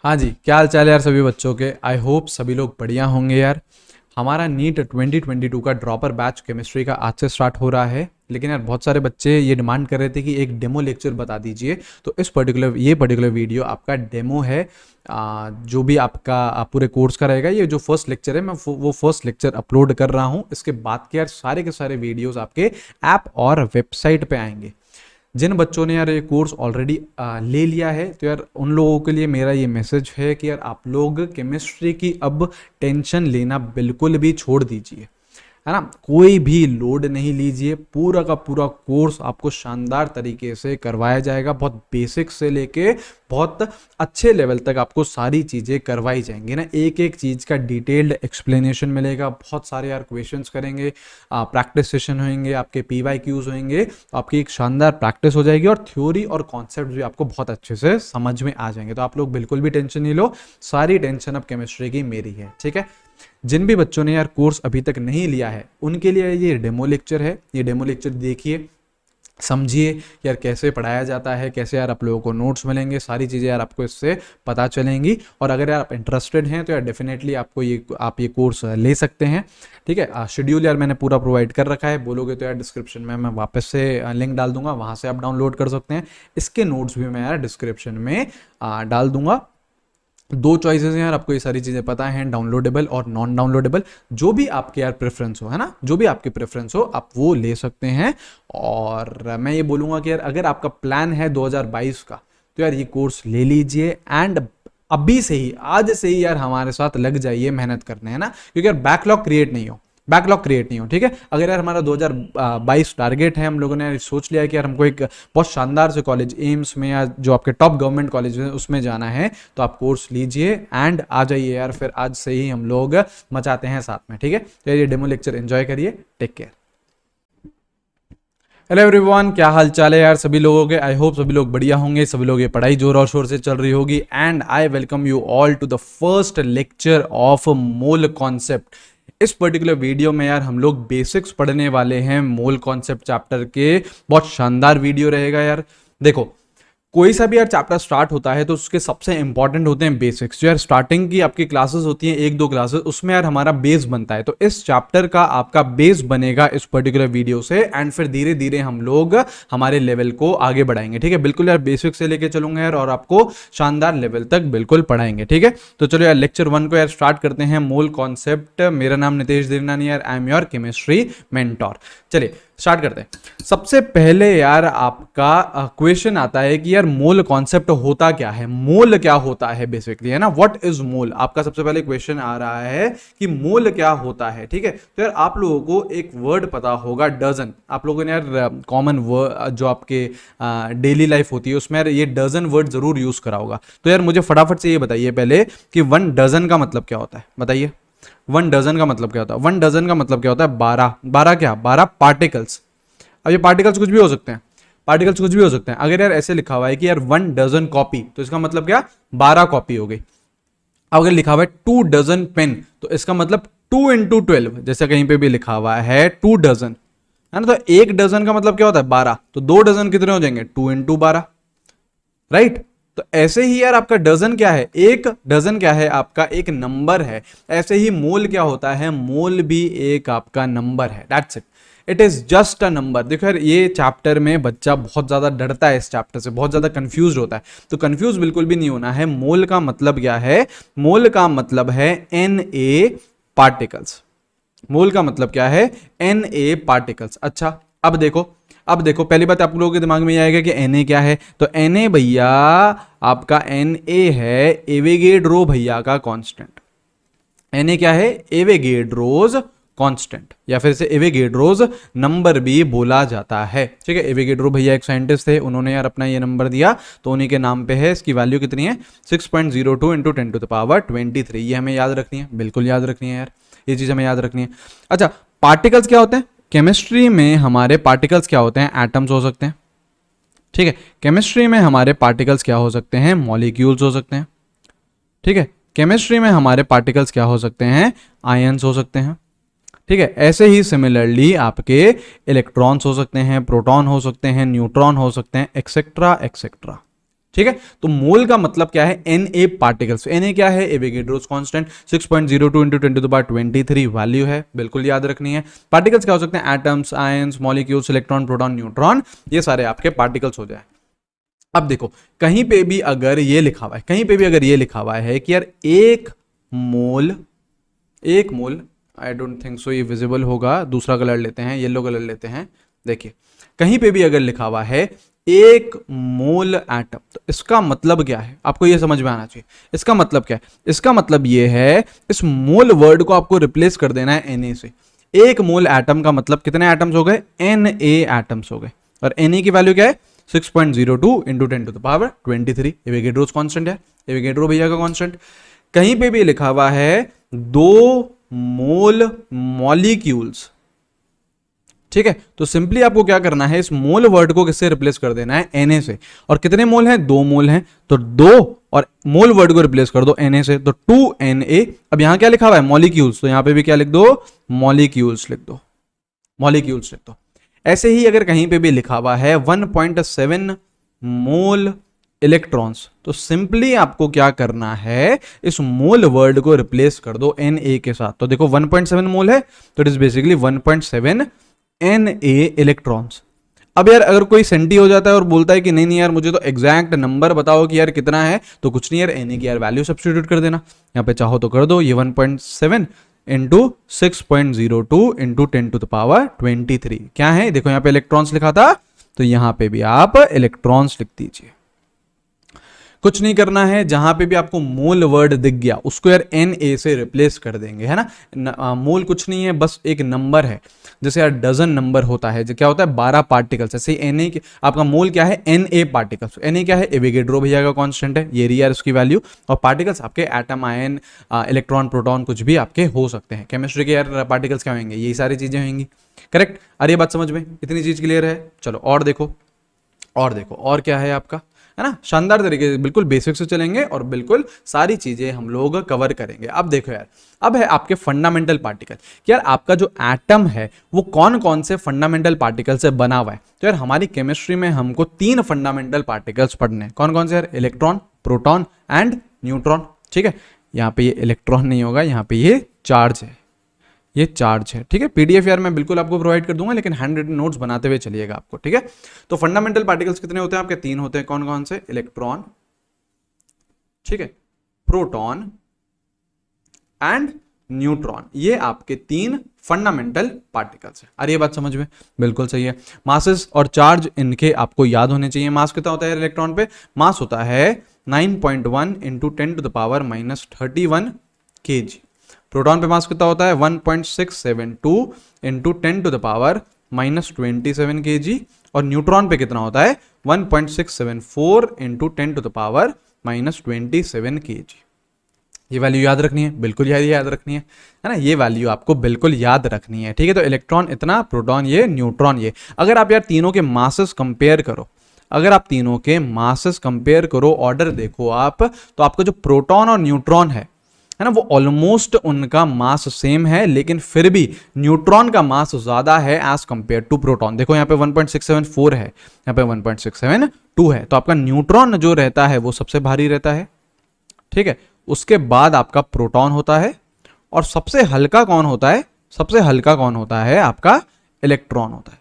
हाँ जी, क्या हाल चाल है यार सभी बच्चों के। आई होप सभी लोग बढ़िया होंगे यार। हमारा नीट 2022 का ड्रॉपर बैच केमिस्ट्री का आज से स्टार्ट हो रहा है, लेकिन यार बहुत सारे बच्चे ये डिमांड कर रहे थे कि एक डेमो लेक्चर बता दीजिए। तो इस पर्टिकुलर वीडियो आपका डेमो है। जो भी आपका पूरे कोर्स का रहेगा, ये जो फर्स्ट लेक्चर है मैं वो फर्स्ट लेक्चर अपलोड कर रहा हूँ। इसके बाद के यार सारे के सारे वीडियोस आपके ऐप और वेबसाइट पे आएंगे। जिन बच्चों ने यार ये कोर्स ऑलरेडी ले लिया है, तो यार उन लोगों के लिए मेरा ये मैसेज है कि यार आप लोग केमिस्ट्री की अब टेंशन लेना बिल्कुल भी छोड़ दीजिए, है ना। कोई भी लोड नहीं लीजिए, पूरा का पूरा कोर्स आपको शानदार तरीके से करवाया जाएगा। बहुत बेसिक से लेके बहुत अच्छे लेवल तक आपको सारी चीज़ें करवाई जाएंगी ना। एक एक चीज़ का डिटेल्ड एक्सप्लेनेशन मिलेगा। बहुत सारे यार क्वेश्चंस करेंगे, प्रैक्टिस सेशन होंगे, आपके PYQs होंगे। तो आपकी एक शानदार प्रैक्टिस हो जाएगी और थ्योरी और कॉन्सेप्ट भी आपको बहुत अच्छे से समझ में आ जाएंगे। तो आप लोग बिल्कुल भी टेंशन नहीं लो, सारी टेंशन अब केमिस्ट्री की मेरी है, ठीक है। जिन भी बच्चों ने यार कोर्स अभी तक नहीं लिया है, उनके लिए ये डेमो लेक्चर है। ये डेमो लेक्चर देखिए, समझिए यार कैसे पढ़ाया जाता है, कैसे यार आप लोगों को नोट्स मिलेंगे, सारी चीज़ें यार आपको इससे पता चलेंगी। और अगर यार आप इंटरेस्टेड हैं तो यार डेफिनेटली आप ये कोर्स ले सकते हैं, ठीक है। शेड्यूल यार मैंने पूरा प्रोवाइड कर रखा है, बोलोगे तो यार डिस्क्रिप्शन में मैं वापस से लिंक डाल दूंगा, वहाँ से आप डाउनलोड कर सकते हैं। इसके नोट्स भी मैं यार डिस्क्रिप्शन में डाल दूंगा। दो चॉइसेस हैं यार, आपको ये सारी चीज़ें पता हैं, डाउनलोडेबल और नॉन डाउनलोडेबल। जो भी आपके यार प्रेफरेंस हो, है ना, जो भी आपकी प्रेफरेंस हो आप वो ले सकते हैं। और मैं ये बोलूँगा कि यार अगर आपका प्लान है 2022 का, तो यार ये कोर्स ले लीजिए एंड अभी से ही, आज से ही यार हमारे साथ लग जाइए मेहनत करने, है ना। क्योंकि यार बैकलॉग क्रिएट नहीं हो, ठीक है। अगर यार हमारा 2022 टारगेट है, हम लोगों ने सोच लिया है कि यार हमको एक बहुत शानदार से कॉलेज एम्स में या जो आपके टॉप गवर्नमेंट कॉलेज है उसमें जाना है, तो आप कोर्स लीजिए एंड आ जाइए यार। फिर आज से ही हम लोग मचाते हैं साथ में, ठीक है। तो ये डेमो लेक्चर एंजॉय करिए, टेक केयर। हेलो एवरीवन, क्या हाल चाल है यार सभी लोगों के। आई होप सभी लोग बढ़िया होंगे, सभी लोग ये पढ़ाई जोर और शोर से चल रही होगी। And I welcome you all to the first lecture of mole concept. इस पर्टिकुलर वीडियो में यार हम लोग बेसिक्स पढ़ने वाले हैं मोल कॉन्सेप्ट चैप्टर के। बहुत शानदार वीडियो रहेगा यार। देखो, कोई सा भी यार चैप्टर स्टार्ट होता है तो उसके सबसे इंपॉर्टेंट होते हैं बेसिक्स। जो यार स्टार्टिंग की आपकी क्लासेस होती हैं, एक दो क्लासेस, उसमें यार हमारा बेस बनता है। तो इस चैप्टर का आपका बेस बनेगा इस पर्टिकुलर वीडियो से, एंड फिर धीरे धीरे हम लोग हमारे लेवल को आगे बढ़ाएंगे, ठीक है। बिल्कुल यार बेसिक से लेके चलूंगा यार और आपको शानदार लेवल तक बिल्कुल पढ़ाएंगे, ठीक है। तो चलो यार लेक्चर 1 को यार स्टार्ट करते हैं, मोल कॉन्सेप्ट। मेरा नाम नितेश देवनानी यार, I am your chemistry mentor. चलिए स्टार्ट करते हैं। सबसे पहले यार आपका क्वेश्चन आता है कि यार मोल कॉन्सेप्ट होता क्या है, मोल क्या होता है बेसिकली, है ना। व्हाट इज मोल, आपका सबसे पहले क्वेश्चन आ रहा है कि मोल क्या होता है, ठीक है। तो यार आप लोगों को एक वर्ड पता होगा, डजन। आप लोगों ने यार कॉमन वर्ड जो आपके डेली लाइफ होती है उसमें यार ये डजन वर्ड जरूर यूज करा होगा। तो यार मुझे फटाफट से ये बताइए पहले कि 1 डजन का मतलब क्या होता है, बताइए। 1 डजन का मतलब क्या होता है? 1 डजन का मतलब क्या होता है? 12। 12 क्या? 12 पार्टिकल्स। अब ये पार्टिकल्स कुछ भी हो सकते हैं, पार्टिकल्स कुछ भी हो सकते हैं। अगर यार ऐसे लिखा हुआ है कि यार 1 डजन कॉपी, तो इसका मतलब क्या? 12 कॉपी हो गई। अब अगर लिखा हुआ है 2 डजन पेन, तो इसका मतलब 2 इंटू 12, जैसे कहीं पे भी लिखा हुआ है 2 डजन, है ना। तो 1 डजन का मतलब क्या होता है? 12। तो 2 डजन कितने हो जाएंगे? 2 इंटू 12, राइट। तो ऐसे ही यार आपका डजन क्या है? एक डजन क्या है? आपका एक नंबर है। ऐसे ही मोल क्या होता है? मोल भी एक आपका नंबर है, that's it. It is just a number. देखो यार ये चैप्टर में बच्चा बहुत ज्यादा डरता है, इस चैप्टर से बहुत ज्यादा कंफ्यूज होता है। तो कंफ्यूज बिल्कुल भी नहीं होना है। मोल का मतलब क्या है? मोल का मतलब है Na पार्टिकल्स। मोल का मतलब क्या है? Na particles. अच्छा, अब देखो पहली बात आप लोगों के दिमाग में ये आएगा कि Na क्या है। तो Na भैया आपका Na है एवेगेड्रो भैया का कांस्टेंट। Na क्या है? एवेगेड्रोज कांस्टेंट, या फिर इसे एवेगेड्रोज नंबर भी बोला जाता है, ठीक है। एवेगेड्रो भैया एक साइंटिस्ट थे, उन्होंने यार अपना ये नंबर दिया तो उन्हीं के नाम पे है। इसकी वैल्यू कितनी है? 6.02 इंटू 10⁻23। ये हमें याद रखनी है, बिल्कुल याद रखनी है यार, ये चीज हमें याद रखनी है। अच्छा, पार्टिकल्स क्या होते हैं? केमिस्ट्री में हमारे पार्टिकल्स क्या होते हैं? एटम्स हो सकते हैं, ठीक है। केमिस्ट्री में हमारे पार्टिकल्स क्या हो सकते हैं? मॉलिक्यूल्स हो सकते हैं, ठीक है। केमिस्ट्री में हमारे पार्टिकल्स क्या हो सकते हैं? आयंस हो सकते हैं, ठीक है। ऐसे ही सिमिलरली आपके इलेक्ट्रॉन्स हो सकते हैं, प्रोटॉन हो सकते हैं, न्यूट्रॉन हो सकते हैं, एक्सेट्रा एक्सेट्रा, ठीक है, तो मोल का मतलब क्या है, Na पार्टिकल्स। Na क्या है, एवोगैड्रोस कांस्टेंट 6.02 इंटू 10⁻23 वैल्यू है, बिल्कुल याद रखनी है। पार्टिकल्स क्या हो सकते हैं, atoms, ions, molecules, electron, proton, neutron, ये सारे आपके पार्टिकल्स हो जाए। अब देखो कहीं पे भी अगर ये लिखा हुआ है, कहीं पे भी अगर ये लिखा हुआ है कि यार एक मोल, आई डोंट थिंक सो ये विजिबल होगा, दूसरा कलर लेते हैं, येलो कलर लेते हैं। देखिए कहीं पे भी अगर लिखा हुआ है एक मोल एटम, तो इसका मतलब क्या है, आपको ये समझ में आना चाहिए। इसका मतलब क्या है, इसका मतलब ये है, इस मोल वर्ड को आपको रिप्लेस कर देना है Na से। एक मोल एटम का मतलब कितने एटम्स हो गए, Na एटम्स हो गए, और Na की वैल्यू क्या है, 6.02 इंटू 10⁻23 एवोगैड्रोस कांस्टेंट है, एवोगैड्रो भैया का कांस्टेंट। कहीं पे भी लिखा हुआ है 2 मोल मॉलिक्यूल्स, ठीक है, तो सिंपली आपको क्या करना है, इस मोल वर्ड को किससे रिप्लेस कर देना है, Na से। और कितने मोल हैं, 2 मोल हैं, तो 2 और मोल वर्ड को रिप्लेस कर दो Na से, तो 2Na। अब यहां क्या लिखा हुआ है, मॉलिक्यूल्स, तो यहां पे भी क्या लिख दो, मॉलिक्यूल्स लिख दो, मॉलिक्यूल्स लिख दो। ऐसे ही अगर कहीं पे भी लिखा हुआ है 1.7 मोल इलेक्ट्रॉन्स, तो सिंपली आपको क्या करना है, इस मोल वर्ड को रिप्लेस कर दो Na के साथ। तो देखो 1.7 मोल है, तो it is basically 1.7 Na electrons. अब यार अगर कोई सेंटी हो जाता है और बोलता है कि नहीं नहीं यार मुझे तो एग्जैक्ट नंबर बताओ कि यार कितना है, तो कुछ नहीं यार, Na की यार वैल्यू सब्स्टिट्यूट कर देना, यहाँ पे चाहो तो कर दो, ये 1.7 इंटू 6.02 इंटू 10⁻23 क्या है, देखो यहाँ पे इलेक्ट्रॉन्स लिखा था, तो यहाँ पे भी आप इलेक्ट्रॉन्स लिख दीजिए। कुछ नहीं करना है, जहां पे भी आपको मोल वर्ड दिख गया उसको यार Na से रिप्लेस कर देंगे, है ना। मोल कुछ नहीं है, बस एक नंबर है, जैसे यार डजन नंबर होता है, जो क्या होता है 12 पार्टिकल्स, ऐसे ही Na आपका मोल क्या है, Na पार्टिकल्स। Na क्या है, एवोगैड्रो भैया का कांस्टेंट है, ये रही यार उसकी वैल्यू। और पार्टिकल्स आपके एटम, आयन, इलेक्ट्रॉन, प्रोटॉन कुछ भी आपके हो सकते हैं। केमिस्ट्री के यार पार्टिकल्स क्या होंगे, यही सारी चीजें होंगी, करेक्ट। अरे ये बात समझ में, इतनी चीज क्लियर है। चलो और देखो, और देखो और क्या है आपका, है ना, शानदार तरीके से बिल्कुल बेसिक से चलेंगे और बिल्कुल सारी चीजें हम लोग कवर करेंगे। अब देखो यार, अब है आपके फंडामेंटल पार्टिकल कि यार आपका जो एटम है वो कौन कौन से फंडामेंटल पार्टिकल से बना हुआ है। तो यार हमारी केमिस्ट्री में हमको 3 फंडामेंटल पार्टिकल्स पढ़ने हैं, कौन कौन से यार, इलेक्ट्रॉन, प्रोटॉन एंड न्यूट्रॉन। ठीक है, यहाँ पे ये इलेक्ट्रॉन नहीं होगा, यहाँ पे ये चार्ज है, ये चार्ज है। ठीक है, पीडीएफ यार मैं बिल्कुल आपको प्रोवाइड कर दूंगा, लेकिन हैंड रिटन नोट्स बनाते हुए चलिएगा आपको। ठीक है, तो फंडामेंटल पार्टिकल्स कितने होते हैं आपके, 3 होते हैं, कौन कौन से, इलेक्ट्रॉन, ठीक है, प्रोटॉन एंड न्यूट्रॉन, ये आपके 3 फंडामेंटल पार्टिकल्स है। अरे ये बात समझ में बिल्कुल सही है। मासेस और चार्ज इनके आपको याद होने चाहिए। मास कितना होता है इलेक्ट्रॉन पे, मास होता है 9.1 इंटू 10⁻31 kg। प्रोटॉन पे मास कितना होता है 1.672 इंटू 10⁻27 kg। और न्यूट्रॉन पे कितना होता है 1.674 इंटू 10⁻27 kg। ये वैल्यू याद रखनी है, बिल्कुल याद रखनी है ना, ये वैल्यू आपको बिल्कुल याद रखनी है। ठीक है, तो इलेक्ट्रॉन इतना, प्रोटॉन ये, न्यूट्रॉन ये। अगर आप यार तीनों के मासेस कंपेयर करो, अगर आप तीनों के मासेस कंपेयर करो, ऑर्डर देखो आप, तो आपका जो प्रोटॉन और न्यूट्रॉन है ना, वो ऑलमोस्ट उनका मास सेम है, लेकिन फिर भी न्यूट्रॉन का मास ज्यादा है एज कंपेयर टू प्रोटॉन। देखो यहाँ पे 1.674 है, यहाँ पे 1.672 है, तो आपका न्यूट्रॉन जो रहता है वो सबसे भारी रहता है। ठीक है, उसके बाद आपका प्रोटॉन होता है, और सबसे हल्का कौन होता है, सबसे हल्का कौन होता है आपका इलेक्ट्रॉन होता है।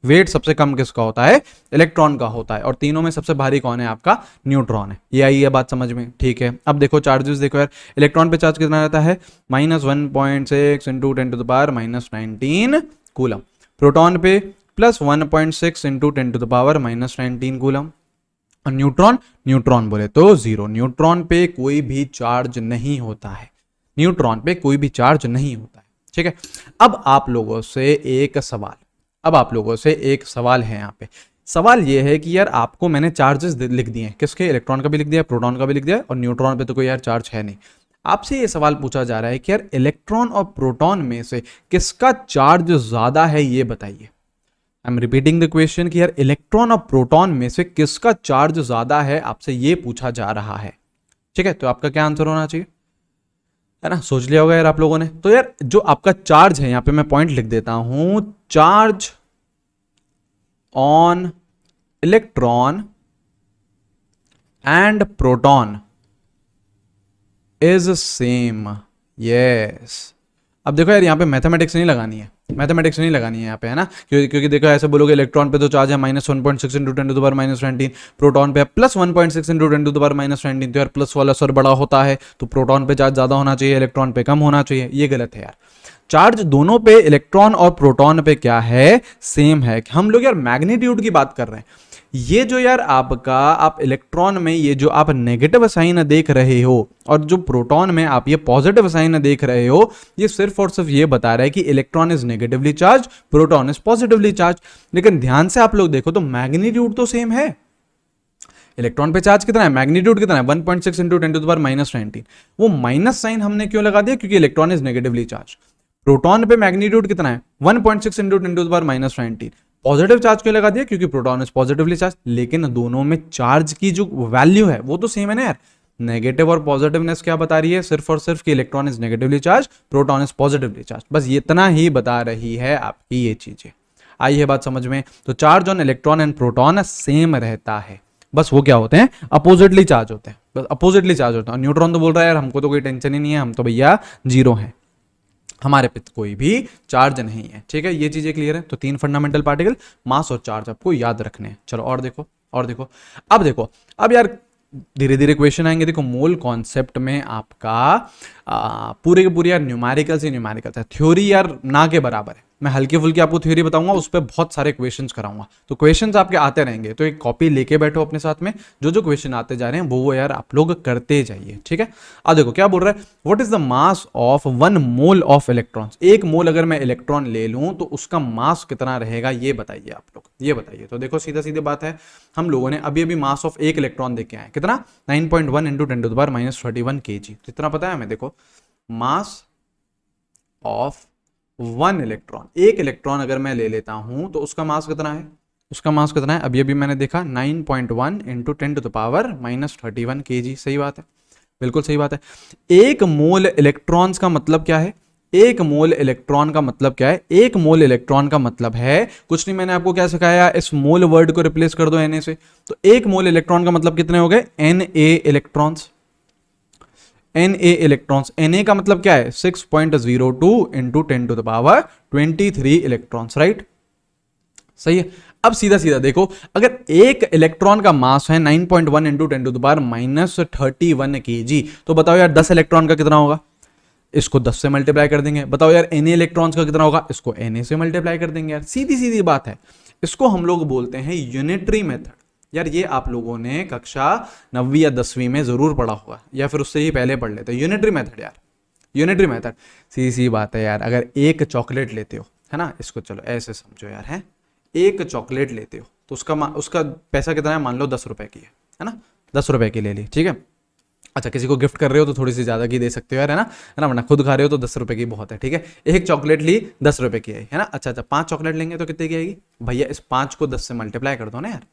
वेट सबसे कम किसका होता है, इलेक्ट्रॉन का होता है। और तीनों में सबसे भारी कौन है आपका, न्यूट्रॉन है। ये आई है बात समझ में। ठीक है, अब देखो चार्जेस देखो यार, इलेक्ट्रॉन पे चार्ज कितना रहता है -1.6 इंटू 10⁻⁻19 कूलम। प्रोटॉन पे +1.6 इंटू 10⁻⁻19 कूलम। और न्यूट्रॉन बोले तो 0। न्यूट्रॉन पे कोई भी चार्ज नहीं होता है, न्यूट्रॉन पे कोई भी चार्ज नहीं होता है। ठीक है, अब आप लोगों से एक सवाल है यहाँ पे। सवाल ये है कि यार आपको मैंने चार्जेस लिख दिए हैं, किसके, इलेक्ट्रॉन का भी लिख दिया, प्रोटॉन का भी लिख दिया, और न्यूट्रॉन पे तो कोई यार चार्ज है नहीं। आपसे ये सवाल पूछा जा रहा है कि यार इलेक्ट्रॉन और प्रोटॉन में से किसका चार्ज ज्यादा है, ये बताइए। I am repeating the question कि यार इलेक्ट्रॉन और प्रोटॉन में से किसका चार्ज ज्यादा है, आपसे ये पूछा जा रहा है। ठीक है, तो आपका क्या आंसर होना चाहिए, है ना, सोच लिया होगा यार आप लोगों ने। तो यार जो आपका चार्ज है, यहां पे मैं पॉइंट लिख देता हूं, charge on electron and proton is same. Yes, अब देखो यार यहाँ पे मैथमेटिक्स नहीं लगानी है, मैथमेटिक्स नहीं लगानी है यहाँ पे, है ना, क्योंकि देखो ऐसे बोलोगे इलेक्ट्रॉन पे तो चार्ज है -1.6 into 10 to the power -19, proton पे +1.6 इंटू 10 टू द पावर -19। तो यार प्लस वाला सर बड़ा होता है तो प्रोटॉन पे चार्ज ज्यादा होना चाहिए, इलेक्ट्रॉन पे कम होना चाहिए। ये गलत है यार, चार्ज दोनों पे, इलेक्ट्रॉन और प्रोटॉन पे क्या है, सेम है। हम लोग यार मैग्नीट्यूड की बात कर रहे हैं। ये जो यार आपका, आप इलेक्ट्रॉन में ये जो आप नेगेटिव साइन देख रहे हो और जो प्रोटॉन में आप ये पॉजिटिव साइन देख रहे हो, ये सिर्फ और सिर्फ ये बता रहा है कि electron is negatively charge, proton is positively charge. लेकिन ध्यान से आप लोग देखो तो मैग्नीट्यूड तो सेम है। इलेक्ट्रॉन पे चार्ज कितना है, मैग्नीट्यूड कितना है, 1.6 इंटू 10 टू द पावर -19। वो माइनस साइन हमने क्यों लगा दिया, क्योंकि electron is negatively charge. Proton पे मैग्नीट्यूड कितना है, 1.6 into 10 to the power -19। Positive charge क्यों लगा दिया, क्योंकि प्रोटॉन इज पॉजिटिवली चार्ज। लेकिन दोनों में चार्ज की जो वैल्यू है वो तो सेम है ना यार। नेगेटिव और पॉजिटिवनेस क्या बता रही है, सिर्फ और सिर्फ कि electron is negatively charge, proton is positively charge. बस इतना ही बता रही है आपकी ये चीजें। आई है बात समझ में? तो charge on electron and proton same रहता है, बस वो क्या होते हैं, अपोजिटली चार्ज होते हैं, बस अपोजिटली चार्ज होते हैं। न्यूट्रॉन तो बोल रहा है यार हमको तो कोई टेंशन ही नहीं है, हम तो भैया जीरो हैं, हमारे पे कोई भी चार्ज नहीं है। ठीक है, ये चीजें क्लियर है। तो 3 फंडामेंटल पार्टिकल, मास और चार्ज आपको याद रखने हैं। चलो और देखो, और देखो, अब देखो, अब यार धीरे धीरे क्वेश्चन आएंगे। देखो मोल कॉन्सेप्ट में आपका पूरे के पूरे यार न्यूमेरिकल्स ही न्यूमेरिकल्स है, थ्योरी यार ना के बराबर है। मैं हल्की फुल्की आपको थ्योरी बताऊंगा, उस पर बहुत सारे क्वेश्चंस कराऊंगा, तो क्वेश्चंस आपके आते रहेंगे। तो एक कॉपी लेके बैठो अपने साथ में, जो जो क्वेश्चन आते जा रहे हैं वो यार आप लोग करते जाइए। ठीक है, अब देखो क्या बोल रहा है, what is the mass of 1 mole of electrons. 1 मोल अगर मैं इलेक्ट्रॉन ले लूं तो उसका मास कितना रहेगा, ये बताइए आप लोग, ये बताइए। तो देखो सीधा सीधी बात है, हम लोगों ने अभी अभी मास ऑफ 1 इलेक्ट्रॉन देख के आए, कितना, 9.1 into 10 to the power -31 kg। कितना पता है हमें, देखो मास ऑफ 1 इलेक्ट्रॉन, 1 इलेक्ट्रॉन अगर मैं ले लेता हूं तो उसका मास कितना है, उसका मास कितना है, अभी अभी मैंने देखा 9.1 into 10 to the power -31 kg। सही बात है, बिल्कुल सही बात है। 1 मोल इलेक्ट्रॉन्स का मतलब क्या है, 1 मोल इलेक्ट्रॉन का मतलब क्या है, 1 मोल इलेक्ट्रॉन का मतलब है कुछ नहीं, मैंने आपको क्या सिखाया, इस मोल वर्ड को रिप्लेस कर दो Na से। तो 1 मोल इलेक्ट्रॉन का मतलब कितने हो गए, Na electrons, Na electrons. Na का मतलब क्या है, 6.02 into 10 to the power 23 electrons, right, सही है। अब सीधा सीधा देखो, अगर 1 इलेक्ट्रॉन का मास है 9.1 into 10 to the power -31 kg, तो बताओ यार 10 इलेक्ट्रॉन का कितना होगा, इसको 10 से मल्टीप्लाई कर देंगे। बताओ यार Na इलेक्ट्रॉन्स का कितना होगा, इसको Na से मल्टीप्लाई कर देंगे यार, सीधी सीधी बात है। इसको हम लोग बोलते हैं यूनिटरी मेथड। यार ये आप लोगों ने कक्षा 9वीं या 10वीं में जरूर पढ़ा होगा, या फिर उससे ही पहले पढ़ लेते, यूनिटरी मेथड यार, यूनिटरी मेथड। सीधी सी बात है यार, अगर एक चॉकलेट लेते हो, है ना, इसको चलो ऐसे समझो यार, है, एक चॉकलेट लेते हो तो उसका पैसा कितना है, मान लो 10 रुपए की है ना, 10 रुपए की ले ली, ठीक है। अच्छा किसी को गिफ्ट कर रहे हो तो थोड़ी सी ज्यादा की दे सकते हो यार, है ना, वरना खुद खा रहे हो तो 10 रुपए की बहुत है, ठीक है। एक चॉकलेट ली 10 रुपए की आई, है ना। अच्छा 5 चॉकलेट लेंगे तो कितने की आएगी भैया, इस 5 को 10 से मल्टीप्लाई कर दो ना यार,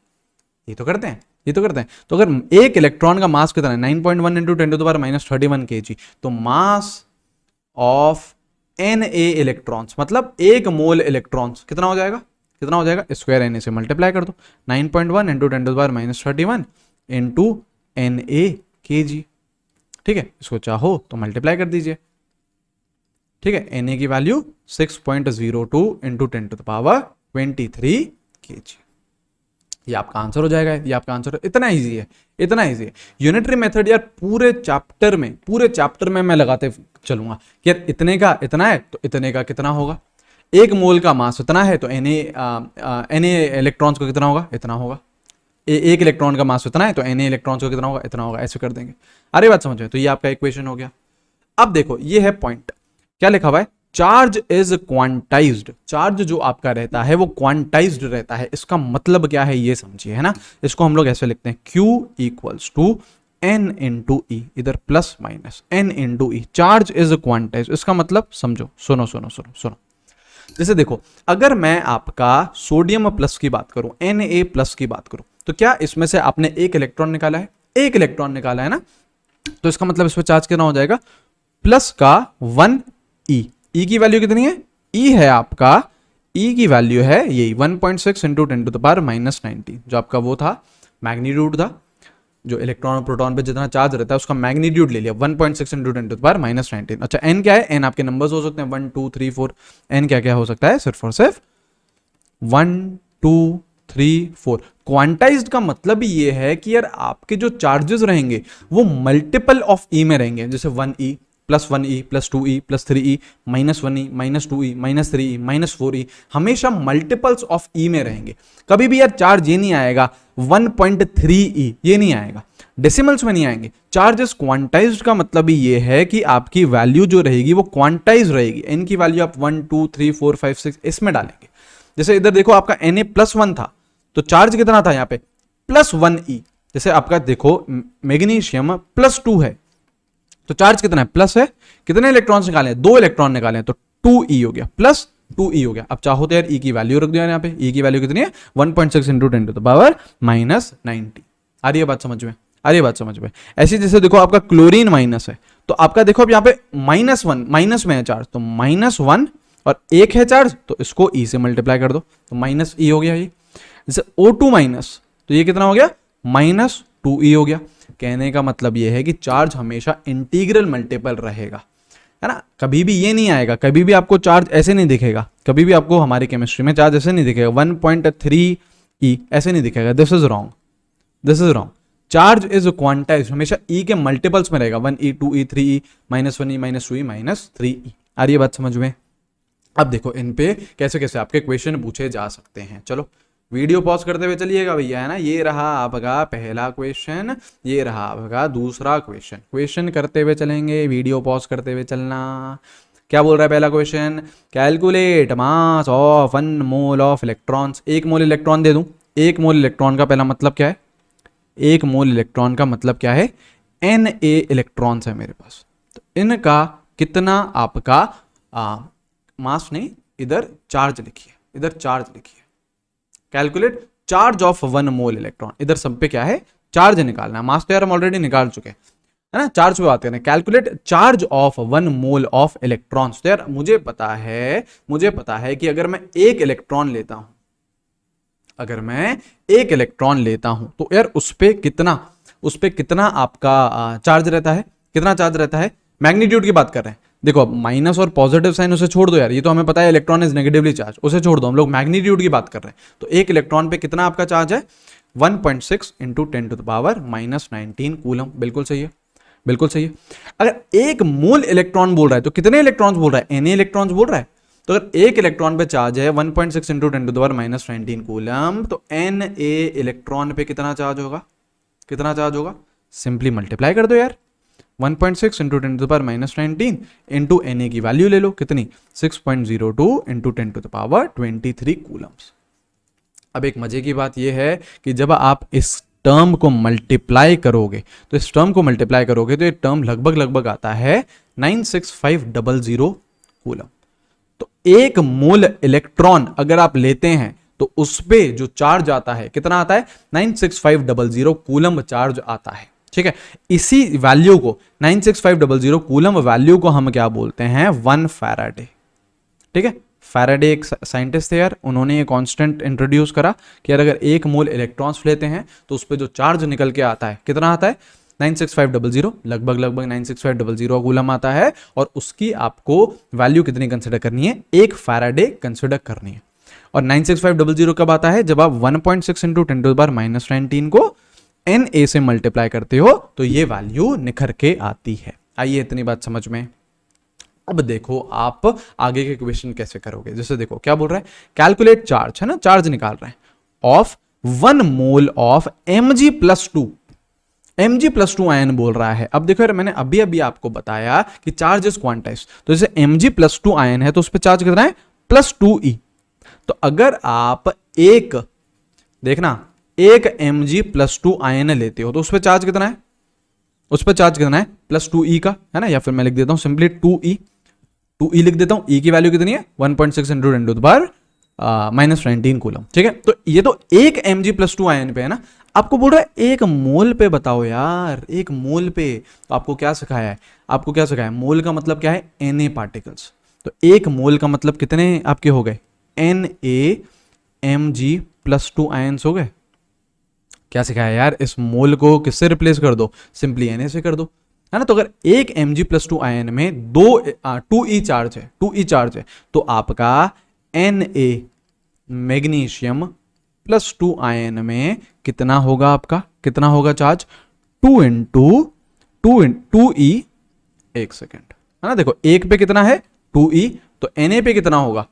ये तो करते हैं, ये तो करते हैं। तो अगर एक इलेक्ट्रॉन का मास कितना है, 9.1 into 10 to the power -31 kg, तो मास ऑफ Na इलेक्ट्रॉन्स मतलब 1 मोल इलेक्ट्रॉन्स कितना हो जाएगा, कितना हो जाएगा, स्क्वायर Na से मल्टीप्लाई कर दो, 9.1 into 10 to the power -31 into Na kg, ठीक है। इसको चाहो तो मल्टीप्लाई कर दीजिए, ठीक है। Na की value 6.02 into 10 to the power 23 kg, ये आपका आंसर हो जाएगा, ये आपका आंसर। इतना इजी है, इतना इजी है। यूनिटरी मेथड यार पूरे चैप्टर में मैं लगाते चलूंगा कि यार इतने का इतना है तो इतने का कितना होगा, 1 मोल का मास इतना है तो Na इलेक्ट्रॉन्स को कितना होगा, इतना होगा। 1 इलेक्ट्रॉन का मास इतना है तो Na इलेक्ट्रॉन्स को कितना होगा, इतना होगा, ऐसे कर देंगे। अरे बात समझ में, तो ये आपका इक्वेशन हो गया। अब देखो ये है पॉइंट, क्या लिखा हुआ है, चार्ज इज क्वांटाइज्ड। चार्ज जो आपका रहता है वो क्वांटाइज्ड रहता है, इसका मतलब क्या है ये समझिए, है ना। इसको हम लोग ऐसे लिखते हैं, Q equals to N into E, इधर plus minus N into E, charge is quantised. इसका मतलब समझो, सुनो सुनो सुनो सुनो, जैसे देखो अगर मैं आपका सोडियम प्लस की बात करूं, Na प्लस की बात करूं, तो क्या इसमें से आपने 1 इलेक्ट्रॉन निकाला है, 1 इलेक्ट्रॉन निकाला है ना, तो इसका मतलब इस पर चार्ज कितना हो जाएगा, प्लस का 1e। ई की वैल्यू कितनी है, ई है आपका, ई की वैल्यू है यही 1.6 इंटू 10 टू द पावर -19, जो आपका वो था मैग्नीट्यूड था। जो इलेक्ट्रॉन और प्रोटॉन पे जितना चार्ज रहता है उसका मैग्नीट्यूड ले लिया 1.6 इंटू 10⁻19। अच्छा एन क्या है, एन आपके नंबर्स हो सकते हैं 1 2 3 4, एन क्या क्या हो सकता है, सिर्फ और सिर्फ 1 2 3 4। क्वांटाइज्ड का मतलब ये है कि यार आपके जो चार्जेस रहेंगे वो मल्टीपल ऑफ ई में रहेंगे, जैसे 1e plus 1e plus 2e plus 3e minus 1e minus 2e minus 3e minus 4e, हमेशा मल्टीपल्स ऑफ ई में रहेंगे। कभी भी यार चार्ज ये नहीं आएगा 1.3e, ये नहीं आएगा, डेसिमल्स में नहीं आएंगे। चार्जेस क्वांटाइज्ड का मतलब ही ये है कि आपकी वैल्यू जो रहेगी वो क्वांटाइज रहेगी। एन की वैल्यू आप 1 2 3 4 5 6 इसमें डालेंगे। जैसे इधर देखो आपका Na+1 था तो चार्ज कितना था यहाँ पे +1e। जैसे आपका देखो मैग्नीशियम +2 है तो चार्ज कितना है, प्लस है। कितने इलेक्ट्रॉन्स निकाले हैं, 2 इलेक्ट्रॉन निकाले हैं तो 2e हो गया, प्लस 2e हो गया। अब चाहो तो यार e की वैल्यू रख दिया यहाँ पे, e की वैल्यू कितनी है 1.6 इंटू 10⁻90। आ रही है बात समझ में, आ रही है बात समझ में। ऐसे जैसे देखो आपका क्लोरीन माइनस है तो आपका देखो अब यहाँ पे -1 माइनस में है चार्ज तो -1 और 1 है चार्ज तो इसको e से मल्टीप्लाई कर दो तो -e हो गया ये। जैसे O2 माइनस तो ये कितना हो गया -2e हो गया। कहने का मतलब ये है कि चार्ज हमेशा इंटीग्रल मल्टीपल रहेगा, है ना। कभी भी ये नहीं आएगा, कभी भी आपको चार्ज ऐसे नहीं दिखेगा, कभी भी आपको हमारी केमिस्ट्री में चार्ज ऐसे नहीं दिखेगा 1.3e ऐसे नहीं दिखेगा। This is wrong, this is wrong. Charge is quantize, हमेशा e के मल्टीपल्स में रहेगा 1e 2e 3e -1e -2e -3e। आ रही है बात समझ में। अब देखो इन पे कैसे कैसे आपके क्वेश्चन पूछे जा सकते हैं। चलो वीडियो पॉज करते हुए चलिएगा भैया, है ना। ये रहा आपका पहला क्वेश्चन, ये रहा आपका दूसरा क्वेश्चन। क्वेश्चन करते हुए चलेंगे, वीडियो पॉज करते हुए चलना। क्या बोल रहा है पहला question, calculate mass of 1 mole of electrons. 1 mole electron दे दूं, 1 मोल इलेक्ट्रॉन का पहला मतलब क्या है, 1 मोल इलेक्ट्रॉन का मतलब क्या है, Na इलेक्ट्रॉन्स है मेरे पास। तो इनका कितना आपका मास नहीं, इधर चार्ज लिखिए, इधर चार्ज लिखिए। Calculate charge of 1 mole electron, इधर सब पे क्या है चार्ज निकालना है। मास तो यार हम ऑलरेडी निकाल चुके हैं, है ना। चार्ज पे बात करें, calculate charge of 1 mole of electrons. तो यार मुझे पता है कि अगर मैं 1 इलेक्ट्रॉन लेता हूं, अगर मैं 1 इलेक्ट्रॉन लेता हूं तो यार उस पे कितना आपका चार्ज रहता है, कितना चार्ज रहता है। मैग्नीट्यूड की बात कर रहे हैं। देखो अब माइनस और पॉजिटिव साइन उसे छोड़ दो यार, ये तो हमें पता है इलेक्ट्रॉन इज नेगेटिवली चार्ज, उसे छोड़ दो, हम लोग मैग्नीट्यूड की बात कर रहे हैं। तो 1 इलेक्ट्रॉन पे कितना आपका चार्ज है 1.6 इंटू 10⁻−19 कूलम। बिल्कुल सही है, बिल्कुल सही है। अगर 1 मोल इलेक्ट्रॉन बोल रहा है तो कितने इलेक्ट्रॉन्स बोल रहा है, Na इलेक्ट्रॉन्स बोल रहा है। तो अगर 1 इलेक्ट्रॉन पे चार्ज है 1.6 इंटू 10⁻−19 कूलम तो Na इलेक्ट्रॉन पे कितना चार्ज होगा, कितना चार्ज होगा, सिंपली मल्टीप्लाई कर दो यार। 1.6 इंटू 10⁻19 इंटू Na की वैल्यू ले लो कितनी 6.02 इंटू 10⁻23 कूलम्स। अब एक मजे की बात यह है कि जब आप इस टर्म को मल्टीप्लाई करोगे तो ये टर्म लगभग आता है 96500 कूलम। तो 1 मोल इलेक्ट्रॉन अगर आप लेते हैं तो उस पे जो चार्ज आता है कितना आता है 96500 कूलम चार्ज आता है। ठीक है, इसी वैल्यू को 96500 कूलम वैल्यू को हम क्या बोलते हैं 1 फैराडे। ठीक है, फैराडे एक साइंटिस्ट थे यार, उन्होंने ये कांस्टेंट इंट्रोड्यूस करा कि यार अगर 1 मोल इलेक्ट्रॉन्स लेते हैं तो उस पर जो चार्ज निकल के आता है कितना आता है 96500, लगभग 96500 कूलम आता है। और उसकी आपको वैल्यू कितनी कंसिडर करनी है 1 फैराडे कंसिडर करनी है। और 96500 कब आता है जब आप 1.6 इंटू 10⁻−19 को Na से मल्टीप्लाई करते हो तो ये वैल्यू निखर के आती है। आइए इतनी बात समझ में। अब देखो आप आगे के क्वेश्चन कैसे करोगे। जैसे देखो क्या बोल रहा है, कैलकुलेट चार्ज, है ना, चार्ज निकाल रहे हैं of 1 mole of Mg+2। Mg+2 ion बोल रहा है। अब देखो यार मैंने अभी आपको बताया कि चार्ज इज क्वांटाइज, तो जैसे Mg+2 आयन है तो उस पर चार्ज कितना है +2e। तो अगर आप एक Mg+2 आयन लेते हो तो उस पर चार्ज कितना है, उस पर चार्ज कितना है +2e का, है ना। या फिर मैं लिख देता हूं सिंपली 2e लिख देता हूं। e की वैल्यू कितनी है 1.6 इंटू 10⁻−19 कूलम। ठीक है, तो ये तो 1 Mg+2 आयन पे है ना। आपको बोल रहा है 1 मोल पे बताओ यार, 1 मोल पे। तो आपको क्या सिखाया है, मोल का मतलब क्या है Na पार्टिकल्स। तो 1 मोल का मतलब कितने आपके हो गए Na Mg+2 आयन्स हो गए। क्या सिखाया यार, इस मोल को किससे रिप्लेस कर दो, सिंपली Na से कर दो, है ना। तो अगर एक Mg+2 आयन में 2E चार्ज है, 2E चार्ज है, तो आपका Na मैग्नीशियम +2 आयन में कितना होगा, आपका कितना होगा चार्ज, 2 E, एक सेकेंड, है ना। देखो एक पे कितना है 2E, तो Na पे कितना होगा,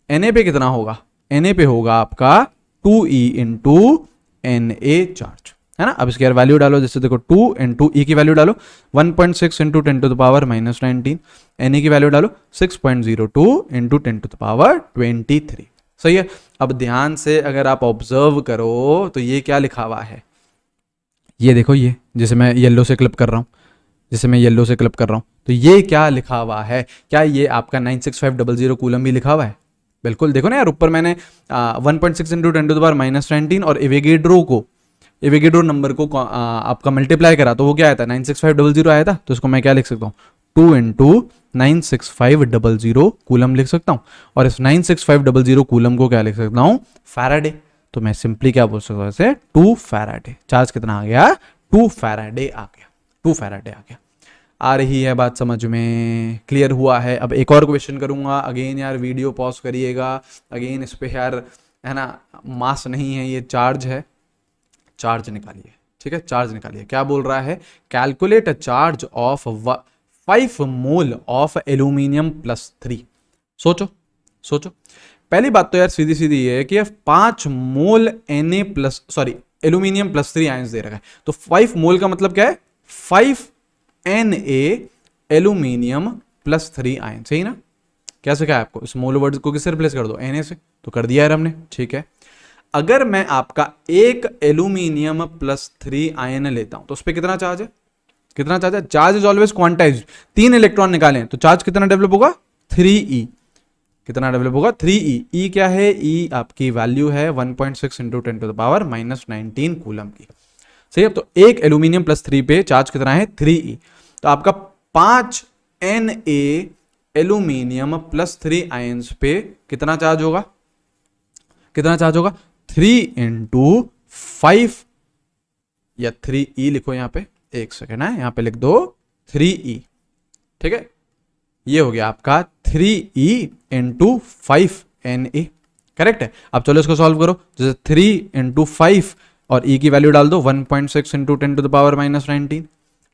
Na पे कितना होगा, Na पे होगा आपका 2E इंटू Na चार्ज, है ना। अब इसकी यार वैल्यू डालो, जैसे देखो 2 इंटू E की वैल्यू डालो 1.6 इंटू 10⁻⁻19, Na की वैल्यू डालो 6.02 इंटू 10⁻23। सही है। अब ध्यान से अगर आप ऑब्जर्व करो तो ये क्या लिखा हुआ है, ये देखो, ये जैसे मैं येलो से क्लिप कर रहा हूँ, जैसे मैं येलो से क्लिप कर रहा हूँ, तो ये क्या लिखा हुआ है, क्या ये आपका 96500 कूलम भी लिखा हुआ है, बिल्कुल। देखो ना यार, ऊपर मैंने 1.6 इंटू 10⁻19 और एवेगेड्रो नंबर को आपका मल्टीप्लाई करा, तो वो क्या आया था, 96500 आया था। तो इसको मैं क्या लिख सकता हूँ, 2 इंटू 96500 कूलम लिख सकता हूँ, और इस 96500 कूलम को क्या लिख सकता हूँ, फैराडे। तो मैं सिंपली क्या बोल सकता हूँ ऐसे, 2 फैराडे। चार्ज कितना आ गया, 2 फैराडे आ गया, 2 फैराडे आ गया। आ रही है बात समझ में, क्लियर हुआ है। अब एक और क्वेश्चन करूंगा, अगेन यार वीडियो पॉज करिएगा, अगेन इस पे यार, है ना, मास नहीं है, ये चार्ज है, चार्ज निकालिए, ठीक है, चार्ज निकालिए। क्या बोल रहा है, calculate a charge of 5 mole of aluminium +3। सोचो सोचो, पहली बात तो यार सीधी सीधी ये है कि 5 मोल एल्यूमिनियम +3 आयंस दे रखा है, तो 5 मोल का मतलब क्या है, 5 Na एल्यूमिनियम +3 आयन, सही ना। क्या सिखाया आपको, इस मोल वर्ड को किससे रिप्लेस कर दो, Na से, तो कर दिया यार हमने, ठीक है। अगर मैं आपका एक एल्यूमिनियम +3 आयन लेता हूं तो उस पर कितना चार्ज है, कितना चार्ज है, charge is always quantized. 3 electron निकालें तो चार्ज कितना डेवलप होगा, 3E। कितना डेवलप होगा, 3E। E क्या है, E आपकी वैल्यू है 1.6 इंटू 10⁻⁻19 कूलम की, सही है। तो एक एल्यूमिनियम +3 पे चार्ज कितना है, 3E। तो आपका 5 Na एल्यूमिनियम +3 आयंस पे कितना चार्ज होगा, कितना चार्ज होगा, 3 इंटू 5, या 3E लिखो यहां पे, एक सेकेंड है, यहां पे लिख दो 3E, ठीक है। ये हो गया आपका 3E इंटू 5 Na, करेक्ट है। अब चलो इसको सॉल्व करो, जैसे 3 इंटू 5 और E की वैल्यू डाल दो 1.6 इंटू 10⁻⁻19,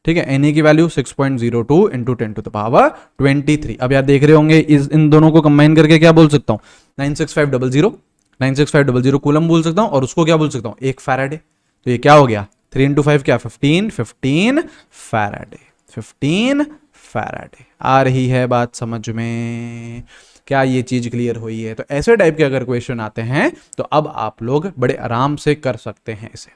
ठीक है। Na की वैल्यू 6.02 इंटू 10⁻23। अब यार देख रहे होंगे, इन दोनों को कंबाइन करके क्या बोल सकता हूँ, 96500 कूलम बोल सकता हूँ, और उसको क्या बोल सकता हूँ, एक फैराडे। तो ये क्या हो गया, 3 इंटू 5 क्या, 15 फैराडे, 15 फैराडे। आ रही है बात समझ में, क्या ये चीज क्लियर हुई है। तो ऐसे टाइप के अगर क्वेश्चन आते हैं तो अब आप लोग बड़े आराम से कर सकते हैं इसे,